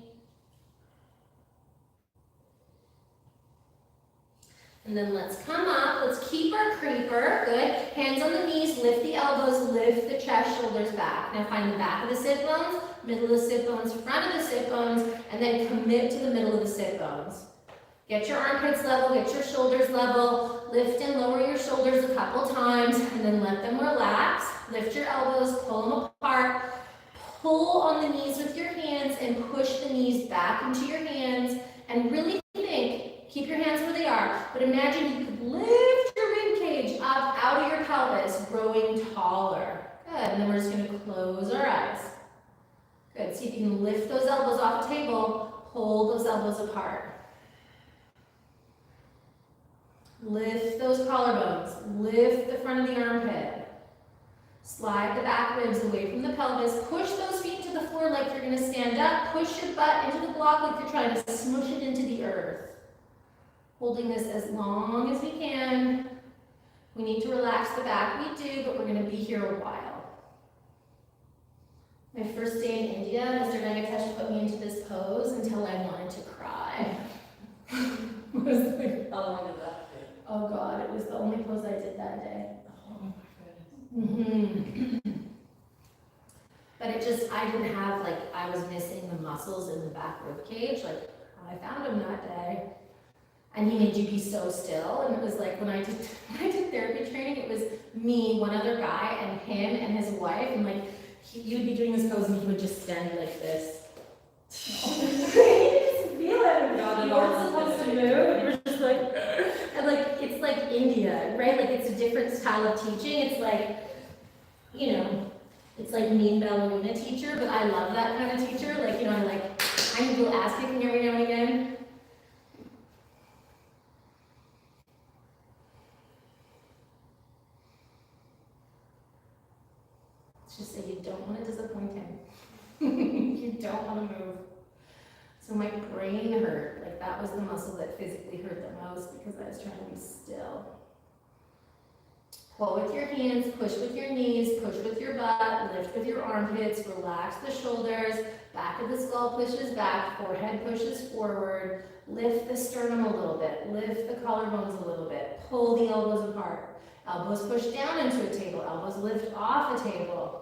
And then let's come up. Let's keep our creeper. Good. Hands on the knees. Lift the elbows. Lift the chest, shoulders back. Now find the back of the sit bones, middle of the sit bones, front of the sit bones, and then commit to the middle of the sit bones. Get your armpits level. Get your shoulders level. Lift and lower your shoulders a couple times, and then let them relax. Lift your elbows. Pull them apart. Pull on the knees with your hands and push the knees back into your hands. And really think. Keep your hands where they are, but imagine you could lift your rib cage up out of your pelvis, growing taller. Good, and then we're just going to close our eyes. Good, see if you can lift those elbows off the table, pull those elbows apart. Lift those collarbones, lift the front of the armpit. Slide the back ribs away from the pelvis, push those feet to the floor like you're going to stand up, push your butt into the block like you're trying to smush it into the earth. Holding this as long as we can. We need to relax the back, we do, but we're going to be here a while. My first day in India, Mr. Venkatesh put me into this pose until I wanted to cry. It was like, How long did that take? oh God, it was the only pose I did that day. Oh my goodness. But it just, I didn't have, like, I was missing the muscles in the back rib cage. Like, I found them that day. And he made you be so still, and it was like when I did therapy training, it was me, one other guy, and him and his wife, and like you'd be doing this pose, and he would just stand like this. You just feel it. You weren't supposed to move. You're just like, and like it's like India, right? Like it's a different style of teaching. It's like, it's like mean ballerina teacher, but I love that kind of teacher. Like I need to go ass kicking every now and again. Just say you don't want to disappoint him. You don't want to move. So my brain hurt. Like that was the muscle that physically hurt the most because I was trying to be still. Pull with your hands, push with your knees, push with your butt, lift with your armpits, relax the shoulders, back of the skull pushes back, forehead pushes forward, lift the sternum a little bit, lift the collarbones a little bit, pull the elbows apart. Elbows push down into a table, elbows lift off a table.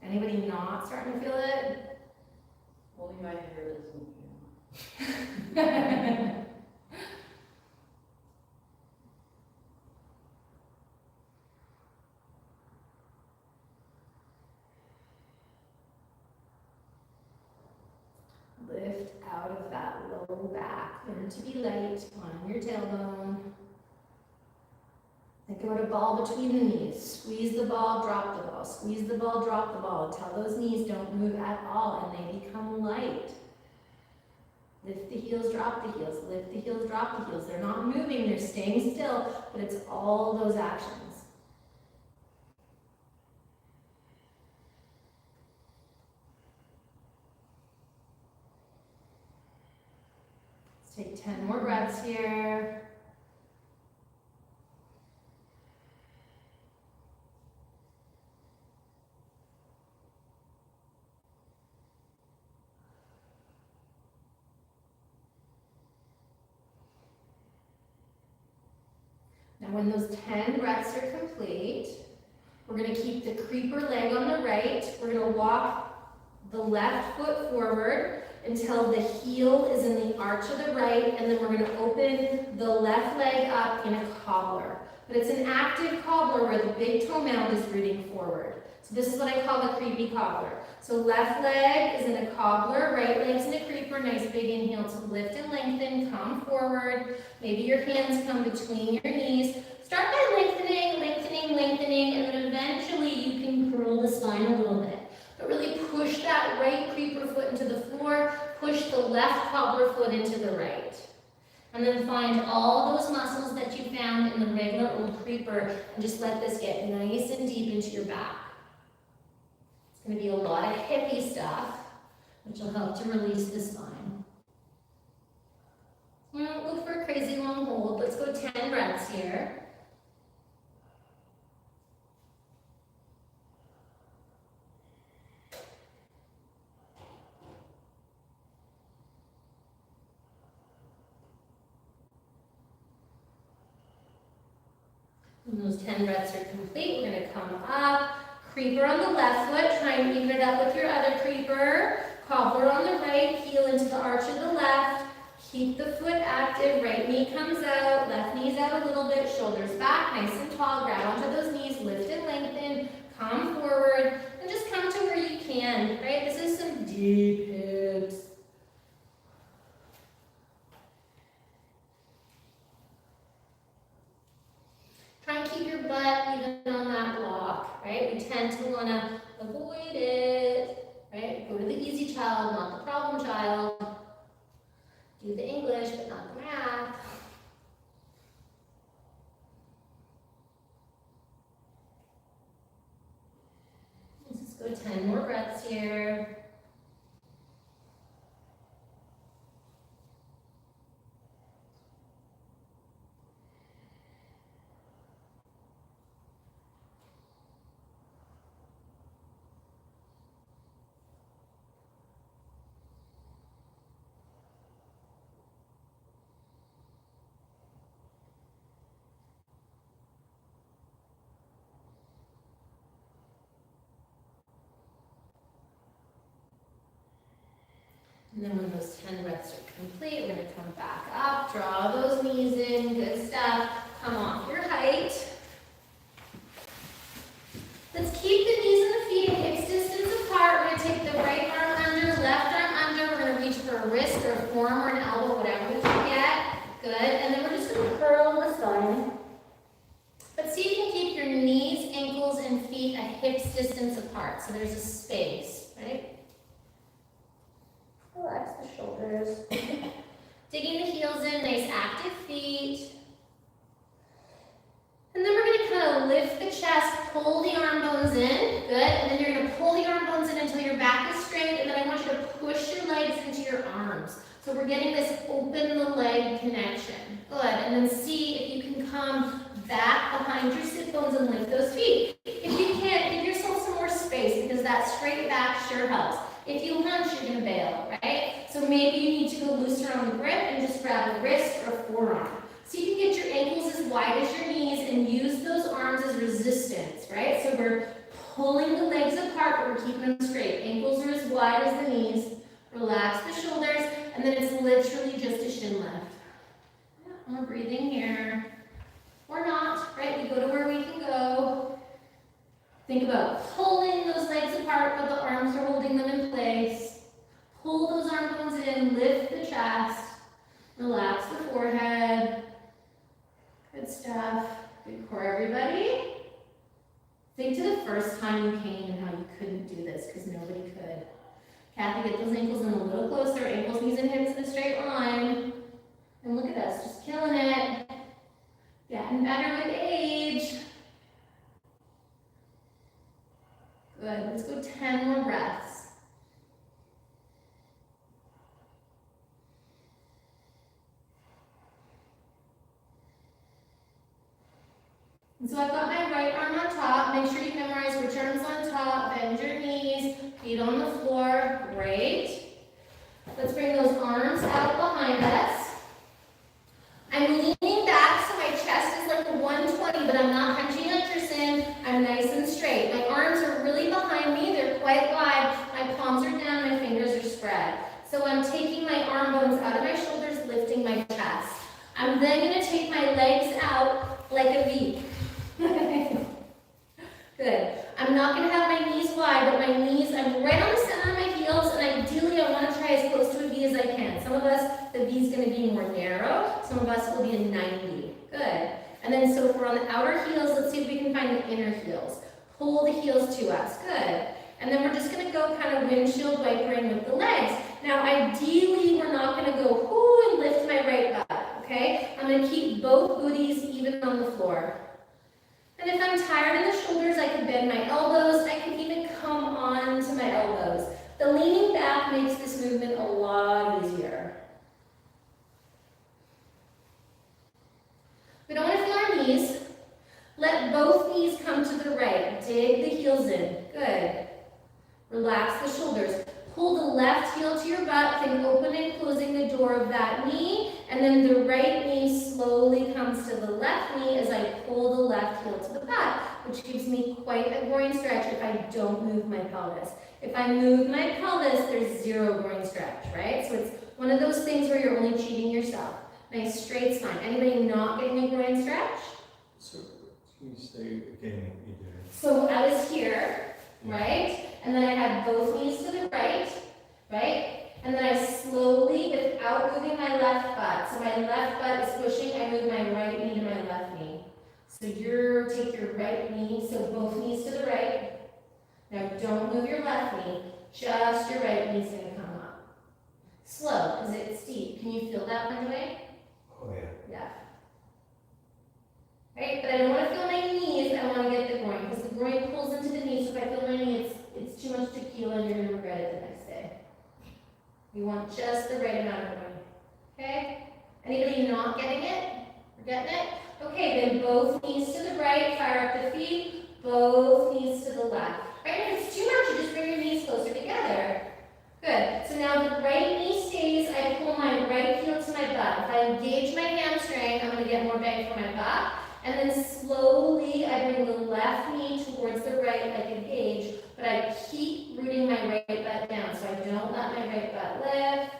Anybody not starting to feel it? Only my hair isn't. that low back. Learn to be light on your tailbone. Think about a ball between the knees. Squeeze the ball, drop the ball. Squeeze the ball, drop the ball until those knees don't move at all and they become light. Lift the heels, drop the heels. Lift the heels, drop the heels. They're not moving, they're staying still, but it's all those actions. Let's take 10 more breaths here. Now when those 10 breaths are complete, we're going to keep the creeper leg on the right. We're going to walk the left foot forward until the heel is in the arch of the right, and then we're going to open the left leg up in a cobbler. But it's an active cobbler where the big toe mound is rooting forward. So this is what I call the creepy cobbler. So left leg is in a cobbler, right leg's in a creeper, nice big inhale to lift and lengthen, come forward. Maybe your hands come between your knees. Start by lengthening, lengthening, lengthening, and then eventually you can curl the spine a little bit. But really push that right creeper foot into the floor, push the left cobbler foot into the right. And then find all those muscles that you found in the regular old creeper and just let this get nice and deep into your back. It's going to be a lot of hippie stuff, which will help to release the spine. We don't go for a crazy long hold. Let's go 10 breaths here. When those 10 breaths are complete, we're going to come up. Creeper on the left foot, try and even it up with your other creeper. Cobbler on the right, heel into the arch of the left. Keep the foot active, right knee comes out, left knee's out a little bit, shoulders back, nice and tall. Grab onto those knees, lift and lengthen, come forward, and just come to where you can, right? This is some deep hips. Try and keep your butt even on that block, right? We tend to want to avoid it, right? Go to the easy child, not the problem child. Do the English, but not the math. Let's just go 10 more breaths here. And then when those 10 breaths are complete, we're going to come back up, draw those knees in, good stuff. Come off your height. Let's keep the knees and the feet hips distance apart. We're going to take the right arm under, left arm under. We're going to reach for a wrist or a forearm or an elbow, whatever we can get. Good. And then we're just going to curl the spine. But see if you can keep your knees, ankles, and feet a hips distance apart. So there's a space, right? Relax the shoulders. Digging the heels in, nice active feet. And then we're going to kind of lift the chest, pull the arm bones in. Good. And then you're going to pull the arm bones in until your back is straight. And then I want you to push your legs into your arms. So we're getting this open the leg connection. Good. And then see if you can come back behind your sit bones and lift those feet. If you can't, give yourself some more space because that straight back sure helps. If you hunch, you're going to bail, right? So maybe you need to go looser on the grip and just grab a wrist or forearm. So you can get your ankles as wide as your knees and use those arms as resistance, right? So we're pulling the legs apart, but we're keeping them straight. Ankles are as wide as the knees. Relax the shoulders, and then it's literally just a shin lift. Yeah, we're breathing here. Or not, right? We go to where we can go. Think about pulling those legs apart, but the arms are holding them in place. Pull those arm bones in, lift the chest, relax the forehead. Good stuff. Good core, everybody. Think to the first time you came and how you couldn't do this because nobody could. Kathy, get those ankles in a little closer. Ankles, knees, and hips in a straight line. And look at us, just killing it. Getting better with age. Good. Let's go 10 more breaths. And so I've got my right arm on top. Make sure you memorize which arm's on top. Bend your knees, feet on the floor. Great. Let's bring those arms out behind us. I'm leaning back so my chest is like a 120, but I'm not hunching like Tristan. I'm nice and straight. My arms are really behind me. They're quite wide. My palms are down. My fingers are spread. So I'm taking my arm bones out of my shoulders, lifting my chest. I'm then going to take my legs out like a V. Good. I'm not going to have my knees wide, but my knees, I'm right on the center of my heels, and ideally I want to try as close to a V as I can. Some of us, the V is going to be more narrow. Some of us will be a 90. Good. And then so if we're on the outer heels, let's see if we can find the inner heels. Pull the heels to us. Good. And then we're just going to go kind of windshield wipering with the legs. Now ideally, we're not going to go, whoo, and lift my right butt. Okay? I'm going to keep both booties even on the floor. And if I'm tired in the shoulders, I can bend my elbows. I can even come on to my elbows. The leaning back makes this movement a lot easier. We don't want to feel our knees. Let both knees come to the right. Dig the heels in. Good. Relax the shoulders. Pull the left heel to your butt. Think opening and closing the door of that knee. And then the right knee slowly comes to the left knee as I pull the left heel to the butt, which gives me quite a groin stretch if I don't move my pelvis. If I move my pelvis, there's zero groin stretch, right? So it's one of those things where you're only cheating yourself. Nice straight spine. Anybody not getting a groin stretch? So, can you say again what you're doing? So I was here, right? And then I had both knees to the right, right? And then I slowly, without moving my left butt, so my left butt is pushing, I move my right knee to my left knee. So take your right knee, so both knees to the right. Now don't move your left knee, just your right knee's gonna come up. Slow, because it's steep. Can you feel that, by the way? Oh, yeah. Yeah. Right, but I don't want to feel my knees, I want to get the groin, because the groin pulls into the knee, so if I feel my knee, it's too much tequila and you're going to regret it the next day. You want just the right amount of groin. Okay? Anybody not getting it? We're getting it? Okay, then both knees to the right, fire up the feet, both knees to the left. Right, if it's too much, you just bring your knees closer together. Good. So now the right knee stays, I pull my right heel to my butt. If I engage my hamstring, I'm going to get more bang for my butt. And then slowly I bring the left knee towards the right like a gauge, but I keep rooting my right butt down. So I don't let my right butt lift.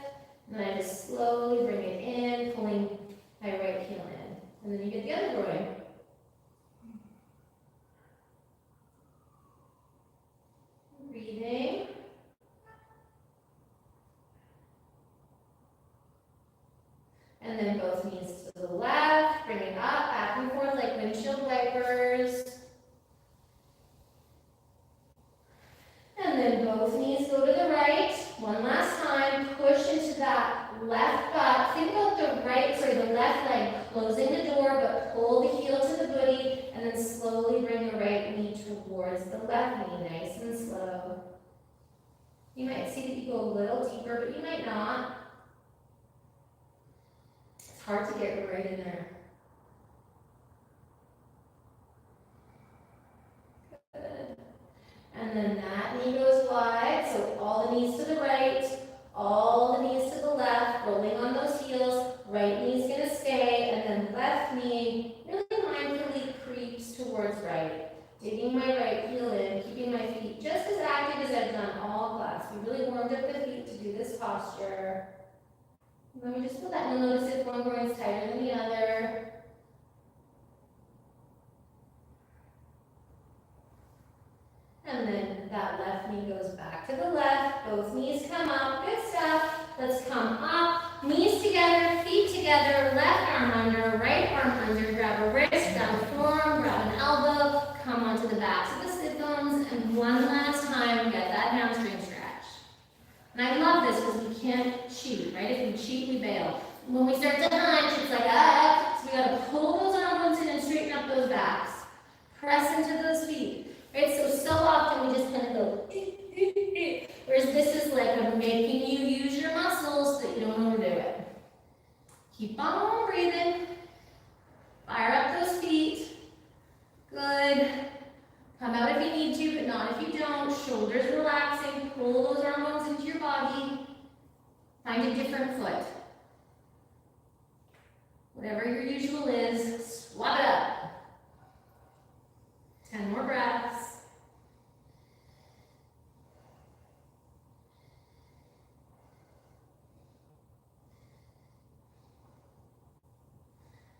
And then I just slowly bring it in, pulling my right heel in. And then you get the other groin. Breathing. And then both knees to the left, bring it up, back and forth like windshield wipers. And then both knees go to the right. One last time, push into that left butt. Think about the left leg closing the door, but pull the heel to the booty, and then slowly bring the right knee towards the left knee, nice and slow. You might see that you go a little deeper, but you might not. Hard to get right in there. Good. And then that knee goes wide, so all the knees to the right, all the knees to the left, rolling on those heels. Right knee's gonna stay, and then left knee really mindfully creeps towards right. Digging my right heel in, keeping my feet just as active as I've done all class. We really warmed up the feet to do this posture. And then we just feel that, and you'll notice if one groin is tighter than the other. And then that left knee goes back to the left, both knees come up, good stuff. together, left arm under, right arm under, grab a wrist, grab a forearm, grab an elbow, come onto the backs of the sit bones, and one last time, get that hamstring stretch. And I love this because we can't cheat, right? If we cheat, we bail. When we start to hunch, it's like, so we gotta pull those arm bones in and straighten up those backs. Press into those feet, right? So often we just kind of go, whereas this is like I'm making you use your muscles so that you don't overdo it. Keep on breathing. Fire up those feet. Good. Come out if you need to, but not if you don't. Shoulders relaxing. Pull those arm bones into your body. Find a different foot. Whatever your usual is, swap it up. 10 more breaths.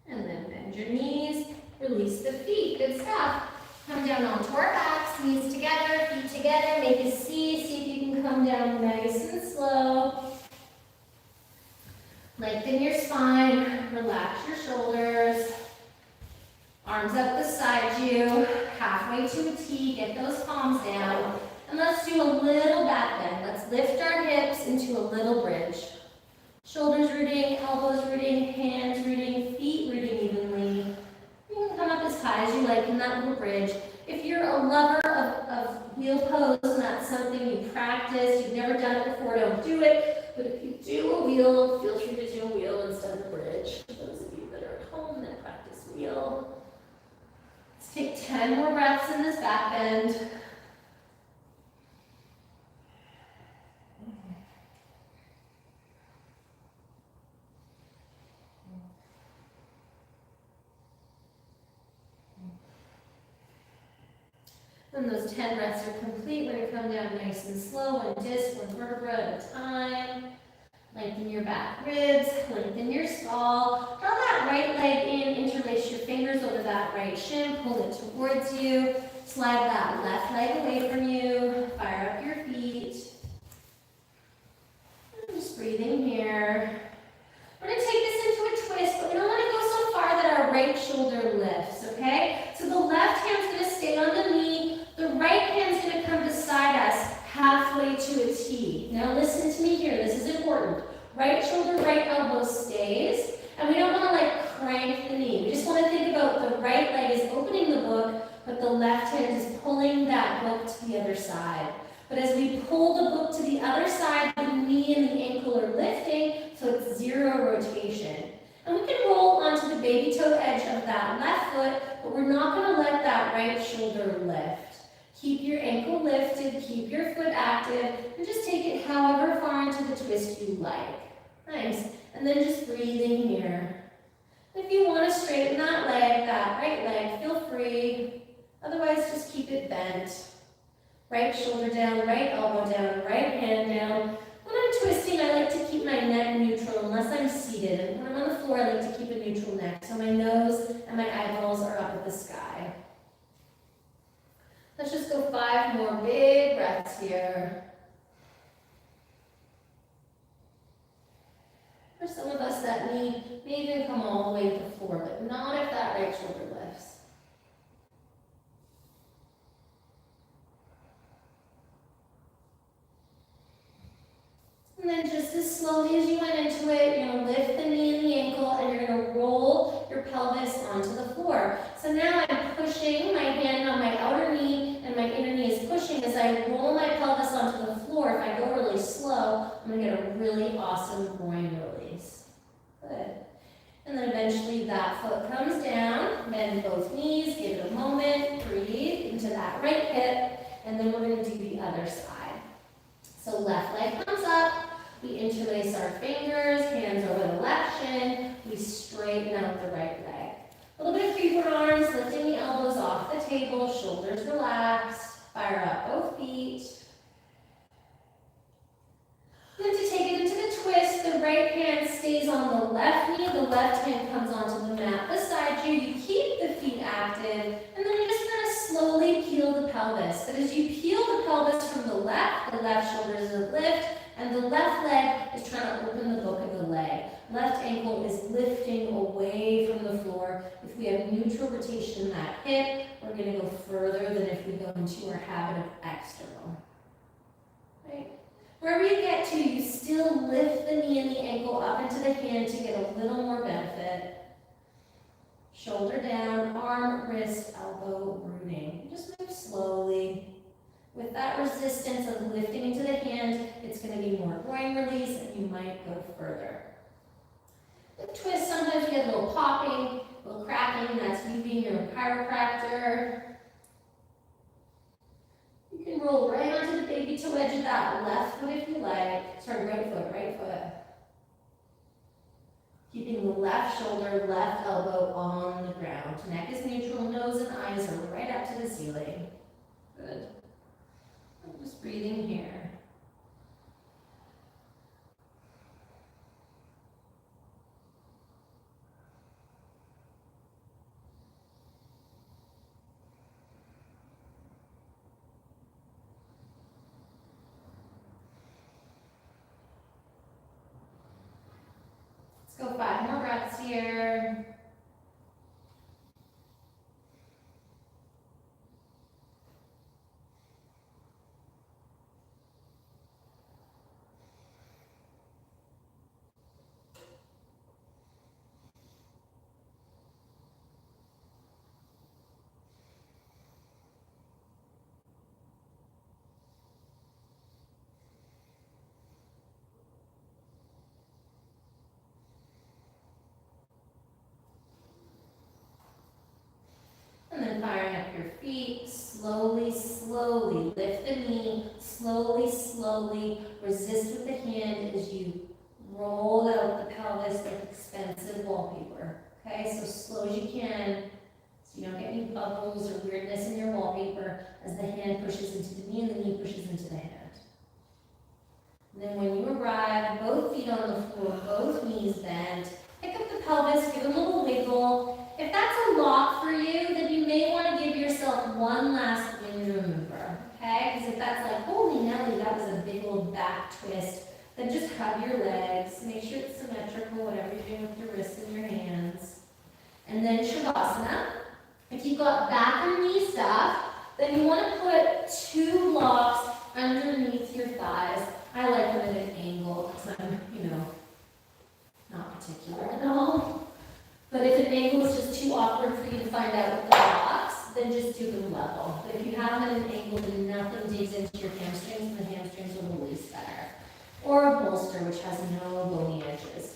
And then bend your knees, release the feet, good stuff. Come down onto our backs, knees together, feet together, make a C, see if you can come down nice and slow. Lengthen your spine, relax your shoulders. Arms up beside you, halfway to a T, get those palms down. And let's do a little back bend. Let's lift our hips into a little bridge. Shoulders rooting, elbows rooting, hands rooting, feet rooting evenly. You can come up as high as you like in that little bridge. If you're a lover of wheel pose and that's something you practice, you've never done it before, don't do it. But if you do a wheel, feel free to do a wheel instead of a bridge. For those of you that are at home that practice wheel. Let's take 10 more breaths in this back bend. When those 10 breaths are complete, we're going to come down nice and slow, one disc, one vertebra at a time. Lengthen your back ribs, lengthen your skull. Draw that right leg in, interlace your fingers over that right shin, pull it towards you. Slide that left leg away from you. Fire up your feet. And just breathing here. We're going to take this into a twist, but we don't want to go so far that our right shoulder lifts, okay? So the left hand's going to stay on the knee. The right hand's going to come beside us, halfway to a T. Now listen to me here, this is important. Right shoulder, right elbow stays, and we don't want to like crank the knee. We just want to think about the right leg is opening the book, but the left hand is pulling that book to the other side. But as we pull the book to the other side, the knee and the ankle are lifting, so it's zero rotation. And we can roll onto the baby toe edge of that left foot, but we're not going to let that right shoulder lift. Keep your ankle lifted, keep your foot active, and just take it however far into the twist you like. Nice. And then just breathing here. If you want to straighten that leg, that right leg, feel free. Otherwise, just keep it bent. Right shoulder down, right elbow down, right hand down. When I'm twisting, I like to keep my neck neutral unless I'm seated. And when I'm on the floor, I like to keep a neutral neck. So my nose and my eyeballs are up at the sky. Let's just go 5 more big breaths here. For some of us, that knee may even come all the way to the floor, but not if that right shoulder lifts. And then just as slowly as you went into it, you're going to lift the knee and the ankle, and you're going to roll your pelvis onto the floor. So now I'm pushing my hand on my outer knee, and my inner knee is pushing. As I roll my pelvis onto the floor, if I go really slow, I'm going to get a really awesome groin release. Good. And then eventually that foot comes down, bend both knees, give it a moment, breathe into that right hip, and then we're going to do the other side. So left leg comes up, we interlace our fingers, hands over the left shin, we straighten out the right leg. A little bit of creeper arms, lifting the elbows off the table, shoulders relaxed, fire up both feet. Then to take it into the twist, the right hand stays on the left knee, the left hand comes onto the mat beside you. You keep the feet active, and then you just kind of slowly peel the pelvis. But as you peel the pelvis from the left shoulder is a lift, and the left leg is trying to open the book of the leg. left ankle is lifting away from the floor. If we have neutral rotation in that hip, we're going to go further than if we go into our habit of external. Right? Wherever you get to, you still lift the knee and the ankle up into the hand to get a little more benefit. Shoulder down, arm, wrist, elbow, rooting. Just move slowly. With that resistance of lifting into the hand, it's going to be more groin release and you might go further. The twist, sometimes you get a little popping, a little cracking, that's you being your chiropractor. You can roll right onto the baby toe edge of that left foot if you like. Sorry, right foot, right foot. Keeping the left shoulder, left elbow on the ground. Neck is neutral, nose and eyes are right up to the ceiling. Good. I'm just breathing here. Let's go 5 more breaths here. And then firing up your feet, slowly, slowly lift the knee, slowly, slowly resist with the hand as you roll out the pelvis like expensive wallpaper. Okay, so slow as you can, so you don't get any bubbles or weirdness in your wallpaper as the hand pushes into the knee and the knee pushes into the hand. And then when you arrive, both feet on the floor, both knees bent, pick up the pelvis, give them a little wiggle. If that's a lot for you, then you may want to give yourself one last wind remover, okay? Because if that's like, holy Nelly, that was a big old back twist, then just hug your legs, make sure it's symmetrical, whatever you're doing with your wrists and your hands. And then Shavasana. If you've got back or knee stuff, then you want to put 2 blocks underneath your thighs. I like them at an angle because I'm, not particular at all. But if an angle is just too awkward for you to find out with the blocks, then just do them level. But if you have them at an angle, then nothing digs into your hamstrings, and the hamstrings will release better. Or a bolster, which has no bony edges.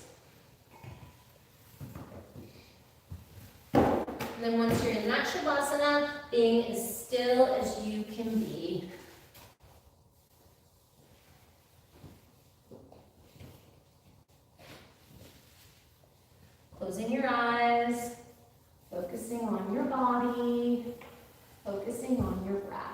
And then once you're in that Shavasana, being as still as you can be. Closing your eyes, focusing on your body, focusing on your breath.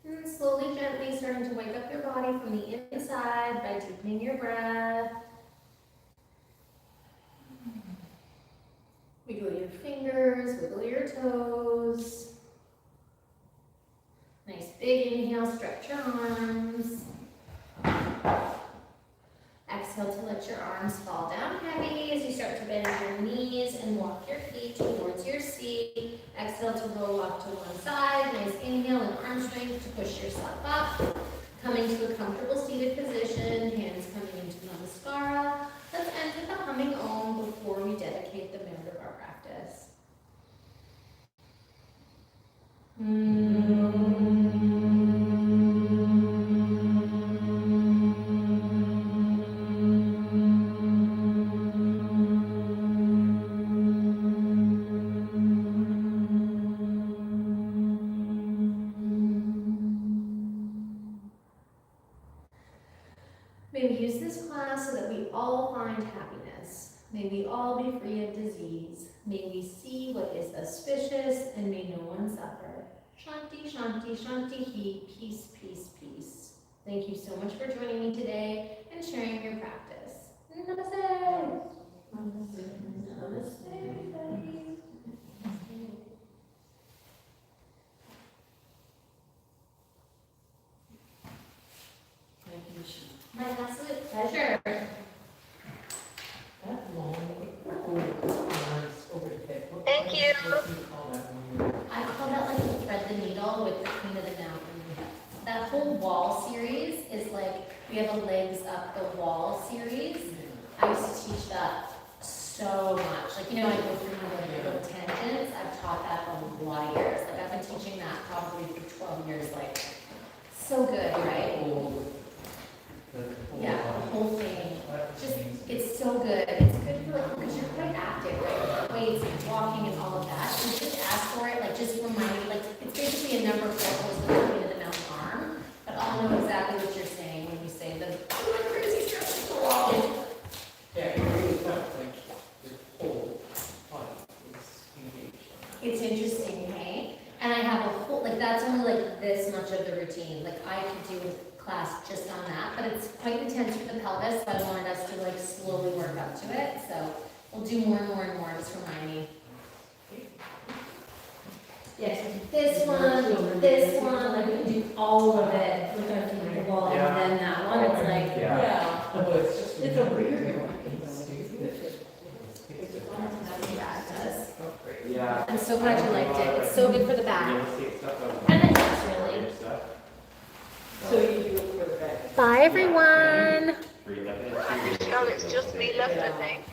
And slowly, gently starting to wake up your body from the inside by deepening your breath. Wiggle your fingers, wiggle your toes. Nice big inhale, stretch your arms. Exhale to let your arms fall down heavy as you start to bend your knees and walk your feet towards your seat. Exhale to roll off to one side. Nice inhale and arm strength to push yourself up. Coming to a comfortable seated position, hands coming into Namaskara. Let's end with a humming Om before we dedicate the minute of our practice. May we use this class so that we all find happiness. May we all be free of disease. May we see what is auspicious and may no one suffer. Shanti, Shanti, Shanti, He, peace, peace, peace. Thank you so much for joining me today and sharing your practice. Namaste. Namaste, everybody. Thank you, Michelle. My absolute pleasure. That long, arms over the hip. Thank you. What do you call that when you're? I call that like the thread the needle with the Queen of the Mountain. That whole wall series is like, we have a legs up the wall series. I used to teach that so much. Like, you know, I go through my little tangents. I've taught that a lot of years. Like, I've been teaching that probably for 12 years. Like, so good, right? Yeah, the whole thing. Just, it's so good. It's good for, like, because you're quite active, right? Weights and walking and all of that. And just ask for it, like, just remind me, like, it's basically a number 4 pose with the Queen of the Mountain arm. But I'll know exactly what you're saying when you say the crazy stretch the wall. Yeah, it really felt like your whole body is engaged. It's interesting, hey? And I have a whole, like, that's only like this much of the routine. Like, I could do a class just on that, but it's quite intense for the pelvis, so I wanted us to like slowly work up to it. So we'll do more and more and more, just remind me. Yes, this one, like we can do all of it with our feet on the wall, and then that one, it's like, Yeah. Oh, it's just. It's a weird one. Yeah. I'm so glad you liked it. It's so good for the back. And the hips, really. So you do it for the back. Bye, everyone. So it's just me left, I think.